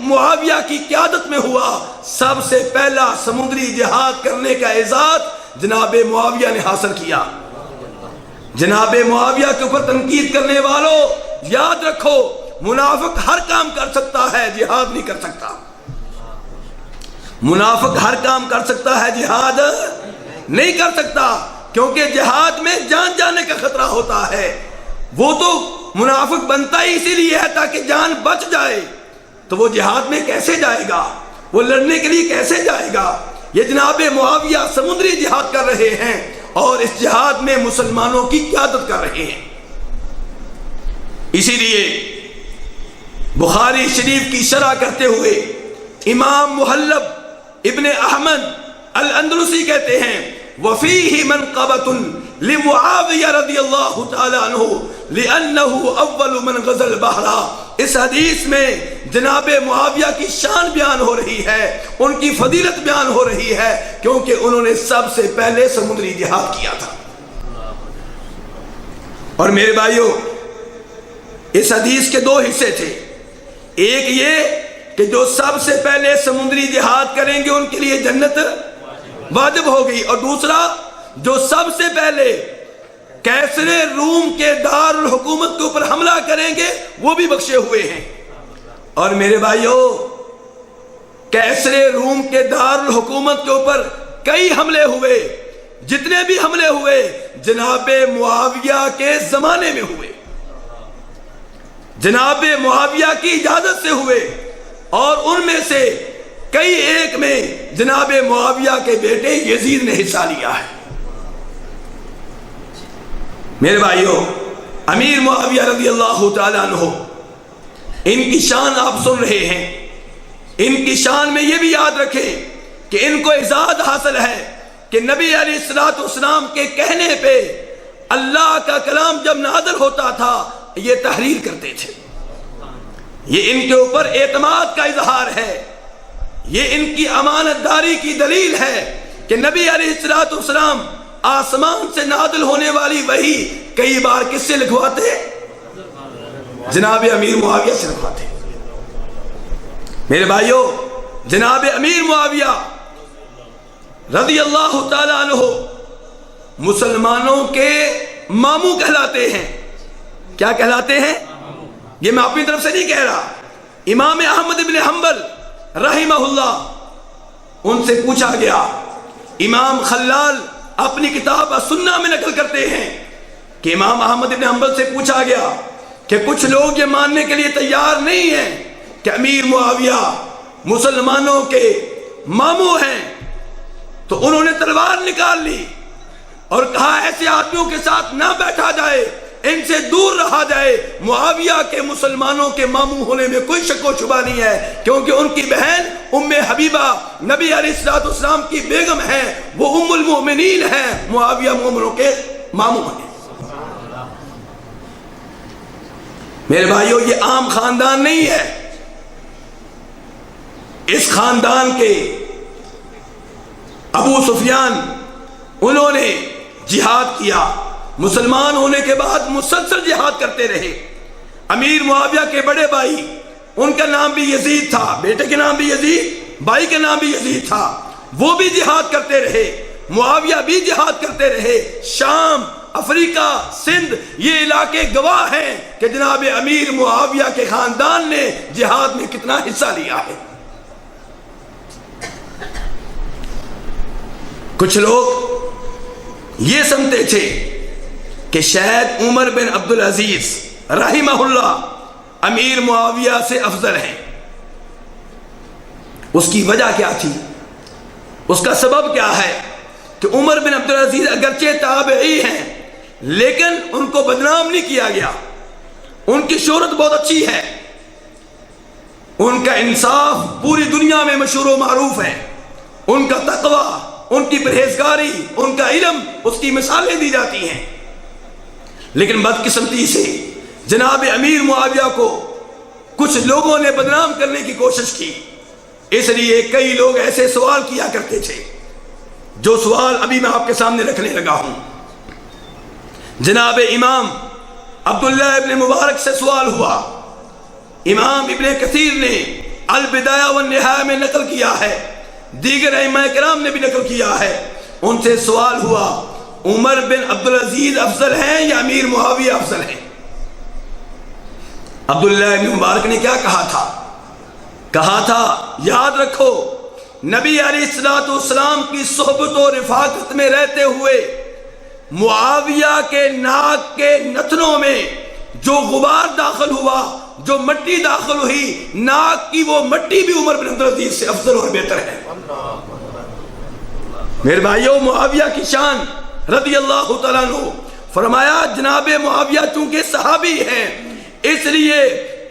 معاویہ کی قیادت میں ہوا۔ سب سے پہلا سمندری جہاد کرنے کا اعزاز جناب معاویہ نے حاصل کیا۔ جناب معاویہ کے اوپر تنقید کرنے والوں، یاد رکھو منافق ہر کام کر سکتا ہے، جہاد نہیں کر سکتا۔ منافق ہر کام کر سکتا ہے، جہاد نہیں کر سکتا، کیونکہ جہاد میں جان جانے کا خطرہ ہوتا ہے۔ وہ تو منافق بنتا ہی اسی لیے ہے تاکہ جان بچ جائے، تو وہ جہاد میں کیسے جائے گا؟ وہ لڑنے کے لیے کیسے جائے گا؟ یہ جناب معاویہ سمندری جہاد کر رہے ہیں اور اس جہاد میں مسلمانوں کی قیادت کر رہے ہیں۔ اسی لیے بخاری شریف کی شرح کرتے ہوئے امام محلب ابن احمد الاندلسی کہتے ہیں وَفِيهِ مَنْقَبَةٌ لِمُعَاوِيَ رضی اللہ تعالی عنہ لِأَنَّهُ أَوَّلُ مَنْ غَزَى الْبَحْرَ۔ اس حدیث میں جناب معاویہ کی شان بیان ہو رہی ہے، ان کی فضیلت بیان ہو رہی ہے، کیونکہ انہوں نے سب سے پہلے سمندری جہاد کیا تھا۔ اور میرے بھائیوں، اس حدیث کے دو حصے تھے، ایک یہ کہ جو سب سے پہلے سمندری جہاد کریں گے ان کے لیے جنت واجب ہو گئی، اور دوسرا جو سب سے پہلے کیسر روم کے دار الحکومت کے اوپر حملہ کریں گے وہ بھی بخشے ہوئے ہیں۔ اور میرے بھائیوں، کیسر روم کے دار الحکومت کے اوپر کئی حملے ہوئے، جتنے بھی حملے ہوئے جناب معاویہ کے زمانے میں ہوئے، جناب معاویہ کی اجازت سے ہوئے، اور ان میں سے کئی ایک میں جناب معاویہ کے بیٹے یزید نے حصہ لیا ہے۔ میرے بھائیوں، امیر معاویہ رضی اللہ تعالیٰ عنہ، ان کی شان آپ سن رہے ہیں۔ ان کی شان میں یہ بھی یاد رکھیں کہ ان کو اعزاز حاصل ہے کہ نبی علیہ السلام کے کہنے پہ اللہ کا کلام جب نازل ہوتا تھا یہ تحریر کرتے تھے. یہ ان کے اوپر اعتماد کا اظہار ہے، یہ ان کی امانت داری کی دلیل ہے کہ نبی علیہ الصلوۃ والسلام آسمان سے نازل ہونے والی وحی کئی بار کس سے لکھواتے؟ جناب امیر معاویہ سے لکھواتے. میرے بھائیوں، جناب امیر معاویہ رضی اللہ تعالی عنہ مسلمانوں کے ماموں کہلاتے ہیں. کیا کہلاتے ہیں؟ یہ میں اپنی طرف سے نہیں کہہ رہا. امام احمد بن حنبل رحمہ اللہ، ان سے پوچھا گیا، امام خلال اپنی کتاب السنہ میں نقل کرتے ہیں کہ امام احمد بن حنبل سے پوچھا گیا کہ کچھ لوگ یہ ماننے کے لیے تیار نہیں ہیں کہ امیر معاویہ مسلمانوں کے ماموں ہیں، تو انہوں نے تلوار نکال لی اور کہا ایسے آدمیوں کے ساتھ نہ بیٹھا جائے، ان سے دور رہا جائے. معاویہ کے مسلمانوں کے ماموں ہونے میں کوئی شک و شبہ نہیں ہے، کیونکہ ان کی بہن ام حبیبہ نبی علیہ الصلوۃ والسلام کی بیگم ہیں، وہ ام المؤمنین ہیں. معاویہ مومنوں کے ماموں ہیں. میرے بھائیوں، یہ عام خاندان نہیں ہے. اس خاندان کے ابو سفیان، انہوں نے جہاد کیا، مسلمان ہونے کے بعد مسلسل جہاد کرتے رہے. امیر معاویہ کے بڑے بھائی، ان کا نام بھی یزید تھا، بیٹے کے نام بھی یزید، بھائی کے نام بھی یزید تھا، وہ بھی جہاد کرتے رہے. معاویہ بھی جہاد کرتے رہے. شام، افریقہ، سندھ، یہ علاقے گواہ ہیں کہ جناب امیر معاویہ کے خاندان نے جہاد میں کتنا حصہ لیا ہے. کچھ لوگ یہ سمجھتے تھے کہ شاید عمر بن عبدالعزیز رحمہ اللہ امیر معاویہ سے افضل ہیں. اس کی وجہ کیا تھی؟ اس کا سبب کیا ہے کہ عمر بن عبدالعزیز اگرچہ تابعی ہیں لیکن ان کو بدنام نہیں کیا گیا. ان کی شہرت بہت اچھی ہے، ان کا انصاف پوری دنیا میں مشہور و معروف ہے، ان کا تقوی، ان کی پرہیزگاری، ان کا علم، اس کی مثالیں دی جاتی ہیں. لیکن بدقسمتی سے جناب امیر معاویہ کو کچھ لوگوں نے بدنام کرنے کی کوشش کی. اس لیے کئی لوگ ایسے سوال کیا کرتے تھے، جو سوال ابھی میں آپ کے سامنے رکھنے لگا ہوں. جناب امام عبداللہ ابن مبارک سے سوال ہوا. امام ابن کثیر نے البدایہ والنہایہ میں نقل کیا ہے، دیگر ائمہ کرام نے بھی نقل کیا ہے. ان سے سوال ہوا، عمر بن عبدالعزیز افضل ہیں یا امیر معاویہ افضل ہیں؟ عبداللہ ابن مبارک نے کیا کہا تھا؟ کہا تھا، یاد رکھو نبی علیہ الصلوۃ والسلام کی صحبت و رفاقت میں رہتے ہوئے معاویہ کے ناک کے نتنوں میں جو غبار داخل ہوا، جو مٹی داخل ہوئی، ناک کی وہ مٹی بھی عمر بن عبدالعزیز سے افضل اور بہتر ہے. میرے بھائیوں، معاویہ کی شان رضی اللہ تعالیٰ عنہ، فرمایا جناب معاویہ چونکہ صحابی ہیں اس لیے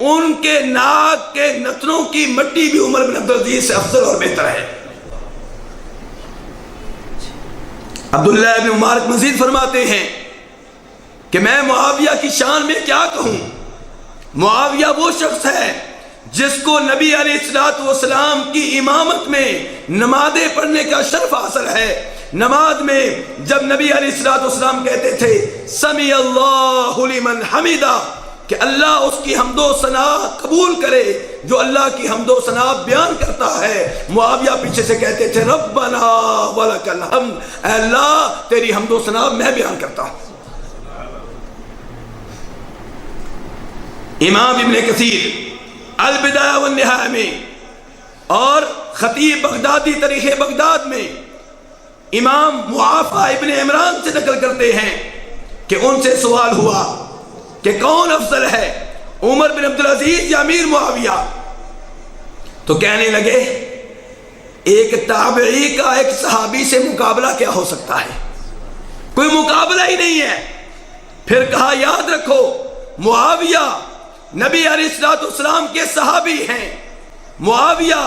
ان کے ناک کے نتنوں کی مٹی بھی عمر بن عبدالعزیز سے افضل اور بہتر ہے. عبداللہ ابن مبارک مزید فرماتے ہیں کہ میں معاویہ کی شان میں کیا کہوں. معاویہ وہ شخص ہے جس کو نبی علیہ الصلوۃ والسلام کی امامت میں نمازیں پڑھنے کا شرف حاصل ہے. نماز میں جب نبی علیہ الصلوۃ والسلام کہتے تھے سمی اللہ لمن حمیدہ، کہ اللہ اس کی حمد و ثنا قبول کرے، جو اللہ کی حمد و ثنا بیان کرتا ہے، معاویہ پیچھے سے کہتے تھے ربنا ولک الحمد، اے اللہ تیری حمد و ثنا میں بیان کرتا ہوں. امام ابن کثیر البدایہ والنہایہ میں اور خطیب بغدادی تاریخ بغداد میں امام معافی ابن عمران سے نقل کرتے ہیں کہ ان سے سوال ہوا کہ کون افضل ہے، عمر بن عبدالعزیز یا امیر معاویہ؟ تو کہنے لگے ایک تابعی کا ایک صحابی سے مقابلہ کیا ہو سکتا ہے، کوئی مقابلہ ہی نہیں ہے. پھر کہا یاد رکھو معاویہ نبی علیہ الصلوۃ والسلام کے صحابی ہیں، معاویہ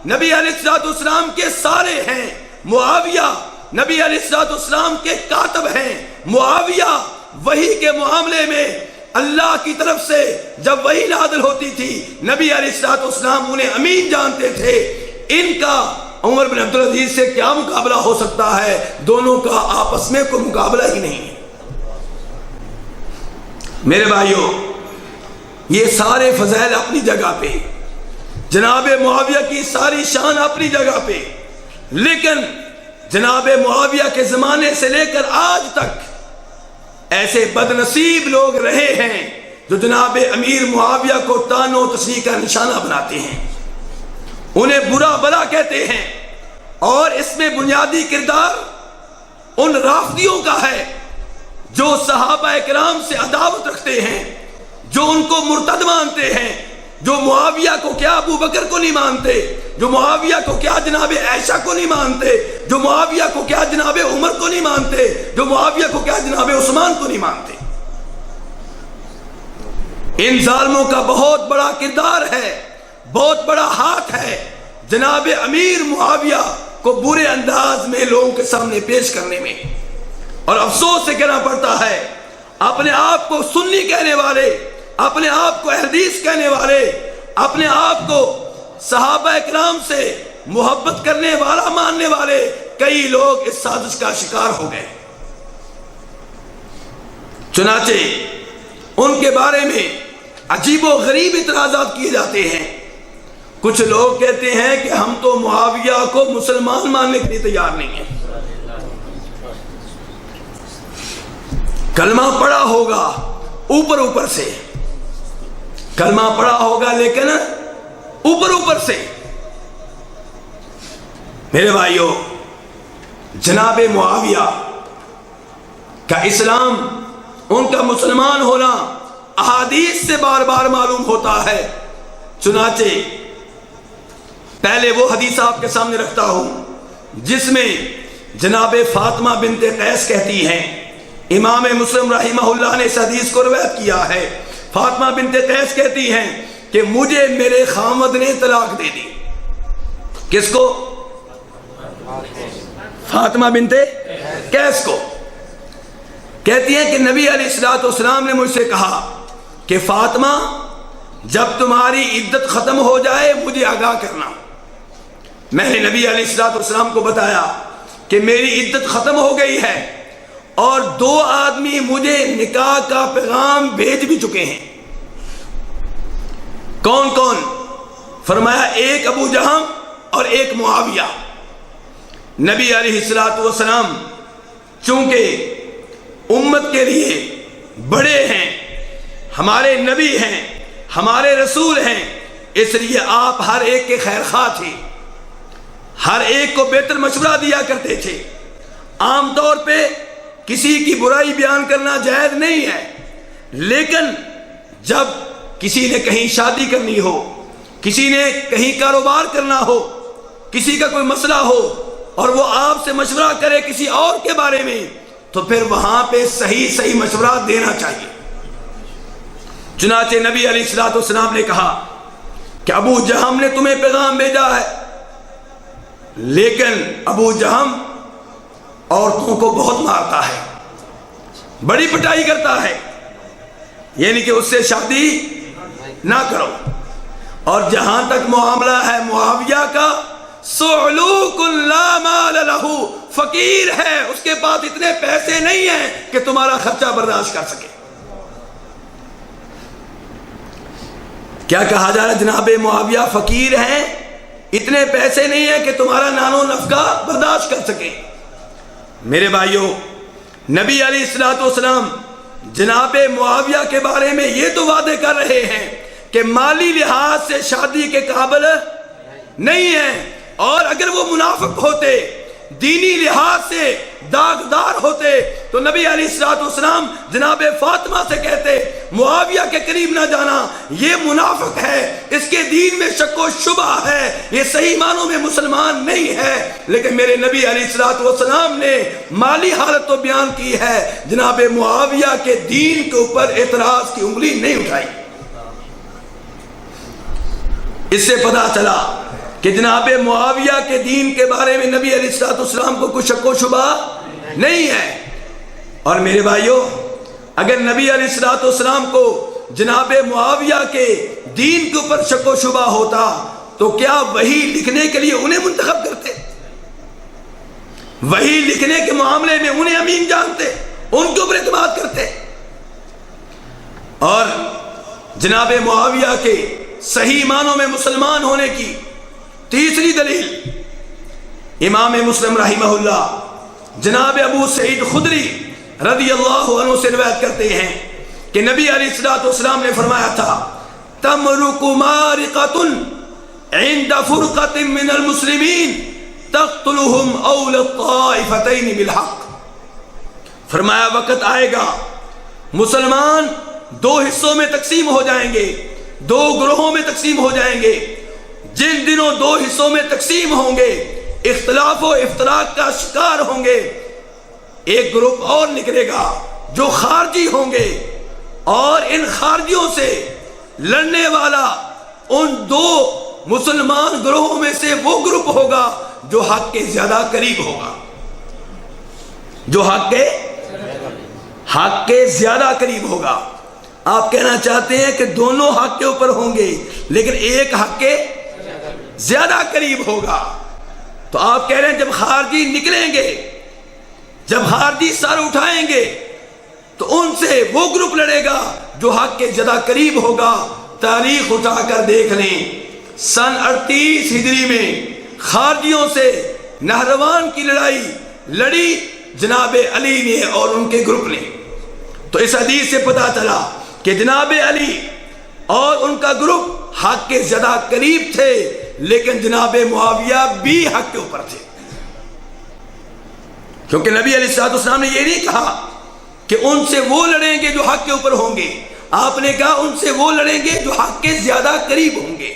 نبی علیہ الصلوۃ والسلام کے سارے ہیں، معاویہ نبی علیہ الصلوۃ والسلام کے کاتب ہیں. معاویہ وحی کے معاملے میں اللہ کی طرف سے جب وحی نازل ہوتی تھی نبی علیہ الصلوۃ والسلام انہیں امین جانتے تھے. ان کا عمر بن عبدالعزیز سے کیا مقابلہ ہو سکتا ہے؟ دونوں کا آپس میں کوئی مقابلہ ہی نہیں ہے. میرے بھائیوں، یہ سارے فضائل اپنی جگہ پہ، جناب معاویہ کی ساری شان اپنی جگہ پہ، لیکن جناب معاویہ کے زمانے سے لے کر آج تک ایسے بد نصیب لوگ رہے ہیں جو جناب امیر معاویہ کو طعن و تشنیع کا نشانہ بناتے ہیں، انہیں برا بلا کہتے ہیں. اور اس میں بنیادی کردار ان رافضیوں کا ہے جو صحابہ کرام سے عداوت رکھتے ہیں، جو ان کو مرتد مانتے ہیں، جو معاویہ کو کیا ابو بکر کو نہیں مانتے، جو معاویہ کو کیا جناب عائشہ کو نہیں مانتے، جو معاویہ کو کیا جناب عمر کو نہیں مانتے، جو معاویہ کو کیا جناب عثمان کو نہیں مانتے. ان ظالموں کا بہت بڑا کردار ہے، بہت بڑا ہاتھ ہے جناب امیر معاویہ کو برے انداز میں لوگوں کے سامنے پیش کرنے میں. اور افسوس سے کہنا پڑتا ہے، اپنے آپ کو سنی کہنے والے، اپنے آپ کو حدیث کہنے والے، اپنے آپ کو صحابہ کرام سے محبت کرنے والا ماننے والے کئی لوگ اس سازش کا شکار ہو گئے. چنانچہ ان کے بارے میں عجیب و غریب اعتراضات کیے جاتے ہیں. کچھ لوگ کہتے ہیں کہ ہم تو معاویہ کو مسلمان ماننے کے لیے تیار نہیں ہیں. کلمہ پڑھا ہوگا اوپر سے، کلمہ پڑھا ہوگا لیکن اوپر سے. میرے بھائیوں، جناب معاویہ کا اسلام، ان کا مسلمان ہونا احادیث سے بار بار معلوم ہوتا ہے. چنانچہ پہلے وہ حدیث آپ کے سامنے رکھتا ہوں جس میں جناب فاطمہ بنت قیس کہتی ہیں، امام مسلم رحمہ اللہ نے اس حدیث کو روایت کیا ہے. فاطمہ بنت قیس کہتی ہیں کہ مجھے میرے خامد نے طلاق دے دی. کس کو؟ فاطمہ بنت قیس کو. کہتی ہیں کہ نبی علیہ الصلوۃ والسلام نے مجھ سے کہا کہ فاطمہ جب تمہاری عدت ختم ہو جائے مجھے آگاہ کرنا. میں نے نبی علیہ الصلوۃ والسلام کو بتایا کہ میری عدت ختم ہو گئی ہے اور 2 آدمی مجھے نکاح کا پیغام بھیج بھی چکے ہیں. کون کون؟ فرمایا ایک ابو جہم اور ایک معاویہ. نبی علیہ الصلوۃ والسلام چونکہ امت کے لیے بڑے ہیں، ہمارے نبی ہیں، ہمارے رسول ہیں، اس لیے آپ ہر ایک کے خیر خواہ تھے، ہر ایک کو بہتر مشورہ دیا کرتے تھے. عام طور پہ کسی کی برائی بیان کرنا جائز نہیں ہے، لیکن جب کسی نے کہیں شادی کرنی ہو، کسی نے کہیں کاروبار کرنا ہو، کسی کا کوئی مسئلہ ہو اور وہ آپ سے مشورہ کرے کسی اور کے بارے میں، تو پھر وہاں پہ صحیح مشورہ دینا چاہیے. چنانچہ نبی علیہ الصلوۃ والسلام نے کہا کہ ابو جہم نے تمہیں پیغام بھیجا ہے، لیکن ابو جہم عورتوں کو بہت مارتا ہے، بڑی پٹائی کرتا ہے، یعنی کہ اس سے شادی نہ کرو. اور جہاں تک معاملہ ہے معاویہ کا، صعلوک لا مال لہ، فقیر ہے، اس کے پاس اتنے پیسے نہیں ہیں کہ تمہارا خرچہ برداشت کر سکے. کیا کہا جا رہا ہے؟ جناب معاویہ فقیر ہیں، اتنے پیسے نہیں ہیں کہ تمہارا نان و نفقہ برداشت کر سکے. میرے بھائیوں، نبی علیہ الصلوۃ والسلام جناب معاویہ کے بارے میں یہ تو وعدے کر رہے ہیں کہ مالی لحاظ سے شادی کے قابل نہیں ہیں، اور اگر وہ منافق ہوتے، دینی لحاظ سے داغدار ہوتے، تو نبی علیہ الصلوۃ والسلام جناب فاطمہ سے کہتے معاویہ کے قریب نہ جانا، یہ منافق ہے، اس کے دین میں شک و شبہ ہے، یہ صحیح معنوں میں مسلمان نہیں ہے. لیکن میرے نبی علیہ الصلوۃ والسلام نے مالی حالت تو بیان کی ہے، جناب معاویہ کے دین کے اوپر اعتراض کی انگلی نہیں اٹھائی. اس سے پتہ چلا کہ جناب معاویہ کے دین کے بارے میں نبی علیہ الصلوۃ والسلام کو کوئی شک و شبہ نہیں ہے۔ اور میرے بھائیوں، اگر نبی علیہ الصلوۃ والسلام کو جناب معاویہ کے دین کے اوپر شک و شبہ ہوتا تو کیا وحی لکھنے کے لیے انہیں منتخب کرتے؟ وحی لکھنے کے معاملے میں انہیں امین جانتے، ان کے اوپر اعتماد کرتے؟ اور جناب معاویہ کے صحیح معنوں میں مسلمان ہونے کی تیسری دلیل امام مسلم رحمہ اللہ جناب ابو سعید خدری رضی اللہ عنہ سے روایت کرتے ہیں کہ نبی علیہ الصلوۃ والسلام نے فرمایا تھا تمرق مارقۃ عند فرقۃ من المسلمین تقتلهم اول الطائفتین بالحق۔ فرمایا وقت آئے گا مسلمان دو حصوں میں تقسیم ہو جائیں گے، دو گروہوں میں تقسیم ہو جائیں گے۔ جن دنوں دو حصوں میں تقسیم ہوں گے، اختلاف و افتراق کا شکار ہوں گے، ایک گروپ اور نکلے گا جو خارجی ہوں گے، اور ان خارجیوں سے لڑنے والا ان دو مسلمان گروہوں میں سے وہ گروپ ہوگا جو حق کے زیادہ قریب ہوگا، جو حق کے زیادہ قریب ہوگا۔ آپ کہنا چاہتے ہیں کہ دونوں حق کے اوپر ہوں گے لیکن ایک حق کے زیادہ قریب ہوگا، تو آپ کہہ رہے ہیں جب خارجی نکلیں گے، جب خارجی سر اٹھائیں گے تو ان سے وہ گروپ لڑے گا جو حق کے زیادہ قریب ہوگا۔ تاریخ اٹھا کر دیکھ لیں، سن 38 ہجری میں خارجیوں سے نہروان کی لڑائی لڑی جناب علی نے اور ان کے گروپ نے۔ تو اس حدیث سے پتہ چلا کہ جناب علی اور ان کا گروپ حق کے زیادہ قریب تھے، لیکن جناب معاویہ بھی حق کے اوپر تھے، کیونکہ نبی علیہ الصلوۃ والسلام نے یہ نہیں کہا کہ ان سے وہ لڑیں گے جو حق کے اوپر ہوں گے، آپ نے کہا ان سے وہ لڑیں گے جو حق کے زیادہ قریب ہوں گے،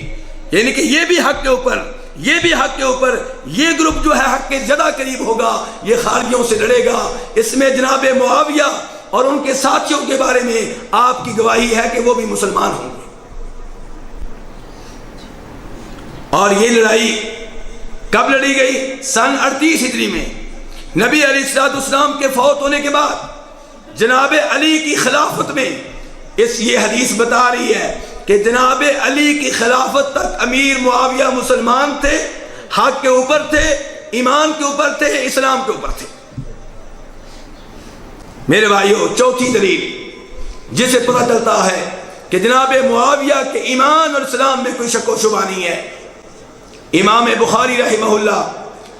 یعنی کہ یہ بھی حق کے اوپر، یہ بھی حق کے اوپر، یہ گروپ جو ہے حق کے زیادہ قریب ہوگا، یہ خارجیوں سے لڑے گا۔ اس میں جناب معاویہ اور ان کے ساتھیوں کے بارے میں آپ کی گواہی ہے کہ وہ بھی مسلمان ہوں گے۔ اور یہ لڑائی کب لڑی گئی؟ سن 38 ہجری میں، نبی علیہ الصلوۃ والسلام کے فوت ہونے کے بعد جناب علی کی خلافت میں۔ یہ حدیث بتا رہی ہے کہ جناب علی کی خلافت تک امیر معاویہ مسلمان تھے، حق کے اوپر تھے، ایمان کے اوپر تھے، اسلام کے اوپر تھے۔ میرے بھائیوں، چوتھی دلیل جس سے پتہ چلتا ہے کہ جناب معاویہ کے ایمان اور اسلام میں کوئی شک و شبہ نہیں ہے، امام بخاری رحمہ اللہ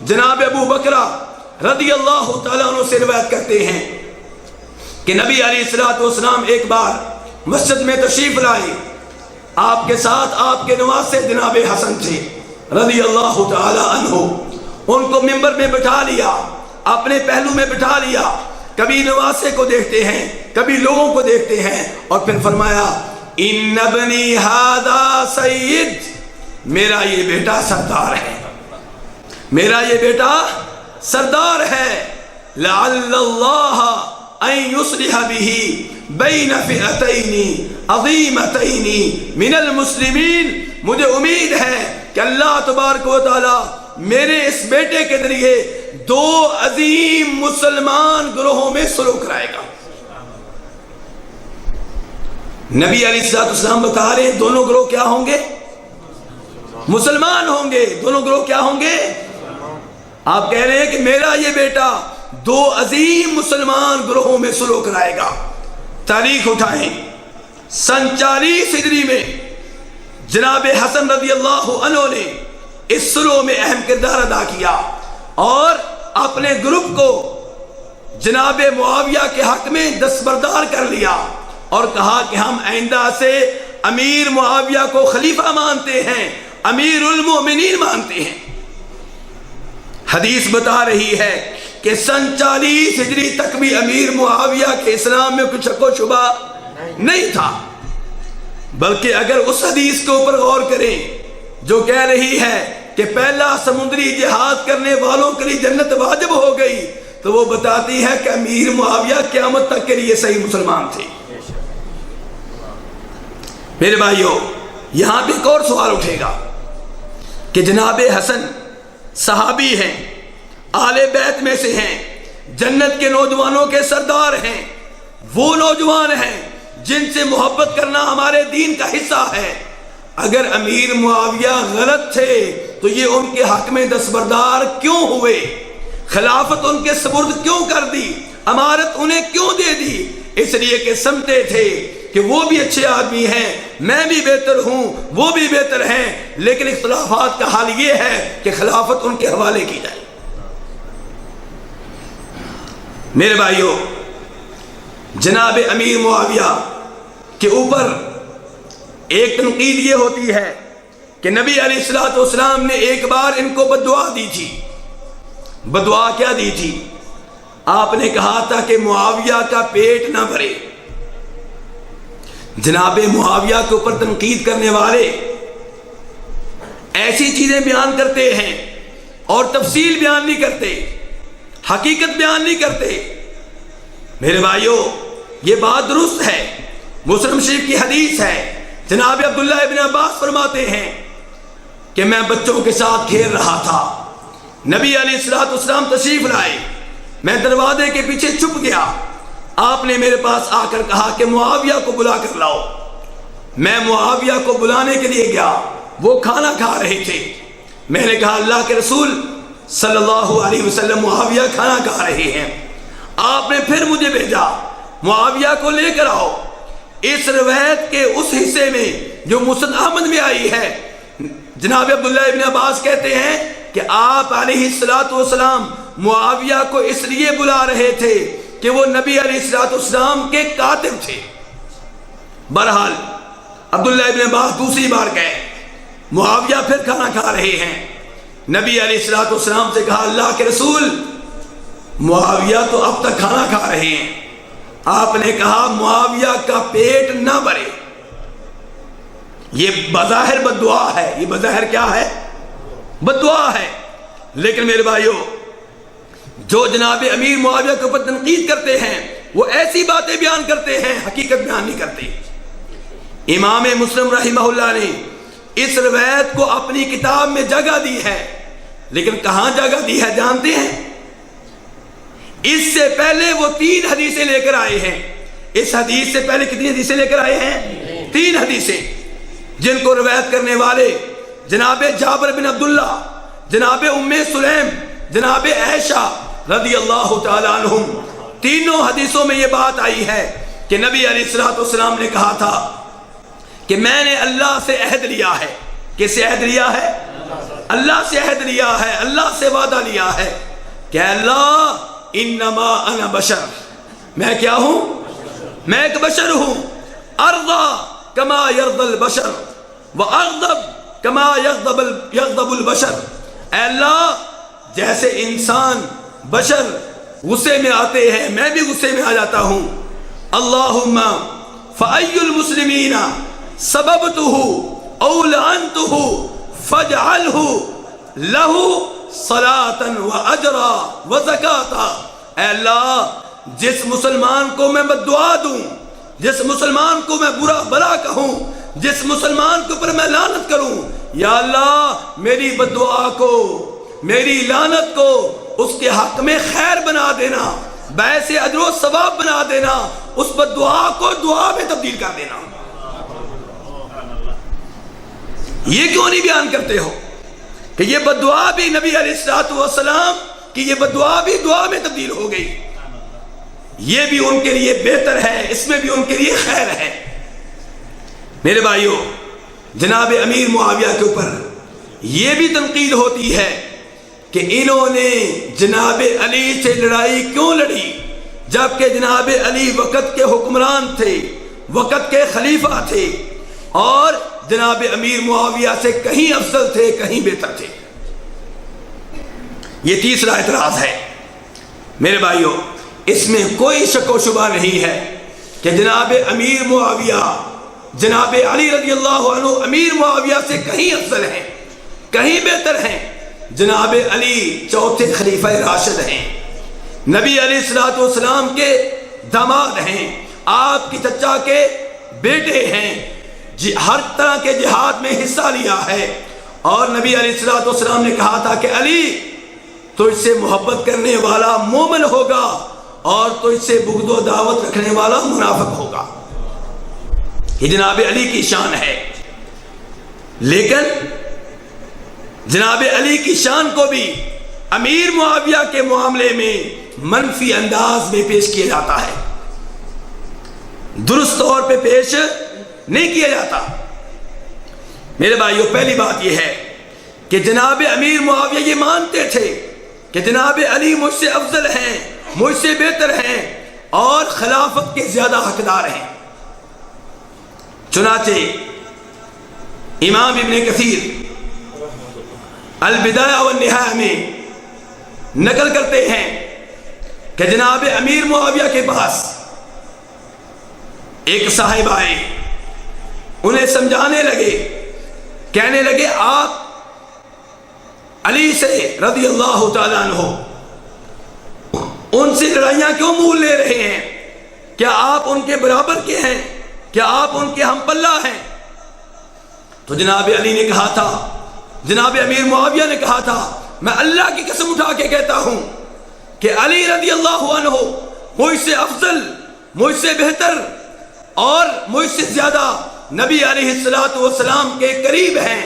جناب ابو بکرہ رضی اللہ تعالیٰ عنہ سے روایت کرتے ہیں کہ نبی علیہ الصلوۃ والسلام ایک بار مسجد میں تشریف لائے، آپ کے ساتھ آپ کے نواسے جناب حسن تھے رضی اللہ تعالی عنہ، ان کو ممبر میں بٹھا لیا، اپنے پہلو میں بٹھا لیا، کبھی نواسے کو دیکھتے ہیں، کبھی لوگوں کو دیکھتے ہیں، اور پھر فرمایا ان ابنی ھذا سید، میرا یہ بیٹا سردار ہے، میرا یہ بیٹا سردار ہے، لعل اللہ ان یصلح به بین فئتین عظیمتین من المسلمین، مجھے امید ہے کہ اللہ تبارک و تعالی میرے اس بیٹے کے ذریعے دو عظیم مسلمان گروہوں میں سلوک کرائے گا۔ نبی علیہ الصلوۃ والسلام بتا رہے ہیں دونوں گروہ کیا ہوں گے؟ مسلمان ہوں گے۔ دونوں گروہ کیا ہوں گے؟ آپ کہہ رہے ہیں کہ میرا یہ بیٹا دو عظیم مسلمان گروہوں میں سلوک کرائے گا۔ تاریخ اٹھائیں، سن 40 ہجری میں جناب حسن رضی اللہ عنہ نے اس سلو میں اہم کردار ادا کیا اور اپنے گروپ کو جناب معاویہ کے حق میں دستبردار کر لیا اور کہا کہ ہم آئندہ سے امیر معاویہ کو خلیفہ مانتے ہیں، امیر المؤمنین مانتے ہیں۔ حدیث بتا رہی ہے کہ سن 40 ہجری تک بھی امیر معاویہ کے اسلام میں کچھ شک و شبہ نہیں تھا، بلکہ اگر اس حدیث کے اوپر غور کریں جو کہہ رہی ہے کہ پہلا سمندری جہاد کرنے والوں کے لیے جنت واجب ہو گئی، تو وہ بتاتی ہے کہ امیر معاویہ قیامت تک کے لیے صحیح مسلمان تھے۔ میرے بھائیوں، یہاں بھی ایک اور سوال اٹھے گا کہ جناب حسن صحابی ہیں، آل بیت میں سے ہیں، جنت کے نوجوانوں کے سردار ہیں، وہ نوجوان ہیں جن سے محبت کرنا ہمارے دین کا حصہ ہے۔ اگر امیر معاویہ غلط تھے تو یہ ان کے حق میں دستبردار کیوں ہوئے؟ خلافت ان کے سپرد کیوں کر دی؟ امارت انہیں کیوں دے دی؟ اس لیے کہ سمجھتے تھے کہ وہ بھی اچھے آدمی ہیں، میں بھی بہتر ہوں، وہ بھی بہتر ہیں، لیکن اختلافات کا حال یہ ہے کہ خلافت ان کے حوالے کی جائے۔ میرے بھائیوں، جناب امیر معاویہ کے اوپر ایک تنقید یہ ہوتی ہے کہ نبی علیہ الصلوۃ والسلام نے ایک بار ان کو بددعا دی تھی۔ بددعا کیا دی تھی؟ آپ نے کہا تھا کہ معاویہ کا پیٹ نہ بھرے۔ جناب معاویہ کے اوپر تنقید کرنے والے ایسی چیزیں بیان کرتے ہیں اور تفصیل بیان نہیں کرتے، حقیقت بیان نہیں کرتے۔ میرے بھائیوں، یہ بات درست ہے، مسلم شریف کی حدیث ہے، جناب عبداللہ ابن عباس فرماتے ہیں کہ میں بچوں کے ساتھ کھیل رہا تھا، نبی علیہ الصلوۃ والسلام تشریف لائے، میں دروازے کے پیچھے چھپ گیا، آپ نے میرے پاس آ کر کہا کہ معاویہ کو بلا کر لاؤ۔ میں معاویہ کو بلانے کے لیے گیا، وہ کھانا کھا رہے تھے۔ میں نے کہا اللہ کے رسول صلی اللہ علیہ وسلم معاویہ کھانا کھا رہے ہیں۔ آپ نے پھر مجھے بھیجا معاویہ کو لے کر آؤ۔ اس روایت کے اس حصے میں جو مسند احمد میں آئی ہے، جناب عبداللہ ابن عباس کہتے ہیں کہ آپ علیہ الصلوۃ والسلام معاویہ کو اس لیے بلا رہے تھے کہ وہ نبی علیہ الصلوۃ والسلام کے کاتب تھے۔ بہرحال عبداللہ ابن عباس دوسری بار گئے، معاویہ پھر کھانا کھا رہے ہیں۔ نبی علیہ الصلوۃ والسلام سے کہا اللہ کے رسول معاویہ تو اب تک کھانا کھا رہے ہیں۔ آپ نے کہا معاویہ کا پیٹ نہ بھرے۔ یہ بظاہر بد دعا ہے، یہ بظاہر کیا ہے؟ بد دعا ہے۔ لیکن میرے بھائیوں، جو جناب امیر معاویہ کے اوپر تنقید کرتے ہیں وہ ایسی باتیں بیان کرتے ہیں، حقیقت بیان نہیں کرتے۔ امام مسلم رحمہ اللہ نے اس روایت کو اپنی کتاب میں جگہ دی ہے، لیکن کہاں جگہ دی ہے جانتے ہیں؟ اس سے پہلے وہ 3 حدیثیں لے کر آئے ہیں۔ اس حدیث سے پہلے کتنی حدیثیں لے کر آئے ہیں؟ 3 حدیثیں، جن کو روایت کرنے والے جناب جابر بن عبداللہ، جناب ام سلیم، جناب عائشہ رضی اللہ تعالی عنہم، تینوں حدیثوں میں یہ بات آئی ہے کہ نبی علیہ الصلوۃ والسلام نے کہا تھا کہ میں نے اللہ سے عہد لیا ہے۔ کس سے عہد لیا ہے؟ اللہ سے عہد لیا ہے، اللہ سے وعدہ لیا ہے کہ اللہ انما انا بشر، میں کیا ہوں؟ میں ایک بشر ہوں، ارضا کما یرضی البشر واغضب کما یغضب البشر۔ اے اللہ، جیسے انسان بشر غصے میں آتے ہیں میں بھی غصے میں آ جاتا ہوں۔ اللہم فأی المسلمین سببتہ او لعنتہ فاجعلہ لہ صلاۃ و اجرا و زکاۃ۔ اے اللہ، جس مسلمان کو میں بددعا دوں، جس مسلمان کو میں برا بلا کہوں، جس مسلمان کے اوپر میں لعنت کروں، یا اللہ میری بددعا کو، میری لعنت کو اس کے حق میں خیر بنا دینا، باعث اجر و ثواب بنا دینا، اس بددعا کو دعا میں تبدیل کر دینا۔ یہ کیوں نہیں بیان کرتے ہو کہ یہ بددعا بھی نبی علیہ الصلوۃ والسلام کی یہ بددعا بھی دعا میں تبدیل ہو گئی؟ یہ بھی ان کے لیے بہتر ہے، اس میں بھی ان کے لیے خیر ہے۔ میرے بھائیوں، جناب امیر معاویہ کے اوپر یہ بھی تنقید ہوتی ہے کہ انہوں نے جناب علی سے لڑائی کیوں لڑی، جبکہ جناب علی وقت کے حکمران تھے، وقت کے خلیفہ تھے، اور جناب امیر معاویہ سے کہیں افضل تھے، کہیں بہتر تھے۔ یہ تیسرا اعتراض ہے۔ میرے بھائیوں، اس میں کوئی شک و شبہ نہیں ہے کہ جناب امیر معاویہ، جناب علی رضی اللہ عنہ امیر معاویہ سے کہیں افضل ہیں، کہیں بہتر ہیں۔ جناب علی چوتھے خلیفہ راشد ہیں، نبی علیہ الصلوۃ والسلام کے داماد ہیں، آپ کی چچا کے بیٹے ہیں، ہر طرح کے جہاد میں حصہ لیا ہے، اور نبی علیہ الصلوۃ والسلام نے کہا تھا کہ علی تو اس سے محبت کرنے والا مومن ہوگا اور تو اس سے بغض و دعوت رکھنے والا منافق ہوگا. یہ جناب علی کی شان ہے. لیکن جناب علی کی شان کو بھی امیر معاویہ کے معاملے میں منفی انداز میں پیش کیا جاتا ہے، درست طور پہ پیش نہیں کیا جاتا. میرے بھائیوں، پہلی بات یہ ہے کہ جناب امیر معاویہ یہ مانتے تھے کہ جناب علی مجھ سے افضل ہیں، مجھ سے بہتر ہیں اور خلافت کے زیادہ حقدار ہیں. چنانچہ امام ابن کثیر البدایہ والنہایہ میں نقل کرتے ہیں کہ جناب امیر معاویہ کے پاس ایک صاحب آئے، انہیں سمجھانے لگے، کہنے لگے آپ علی سے رضی اللہ تعالیٰ عنہ ان سے لڑائیاں کیوں مول لے رہے ہیں؟ کیا آپ ان کے برابر کے ہیں؟ کیا آپ ان کے ہم پلہ ہیں؟ تو جناب علی نے کہا تھا، جناب امیر معاویہ نے کہا تھا، میں اللہ کی قسم اٹھا کے کہتا ہوں کہ علی رضی اللہ عنہ مجھ سے افضل، مجھ سے بہتر اور مجھ سے زیادہ نبی علیہ الصلوۃ والسلام کے قریب ہیں.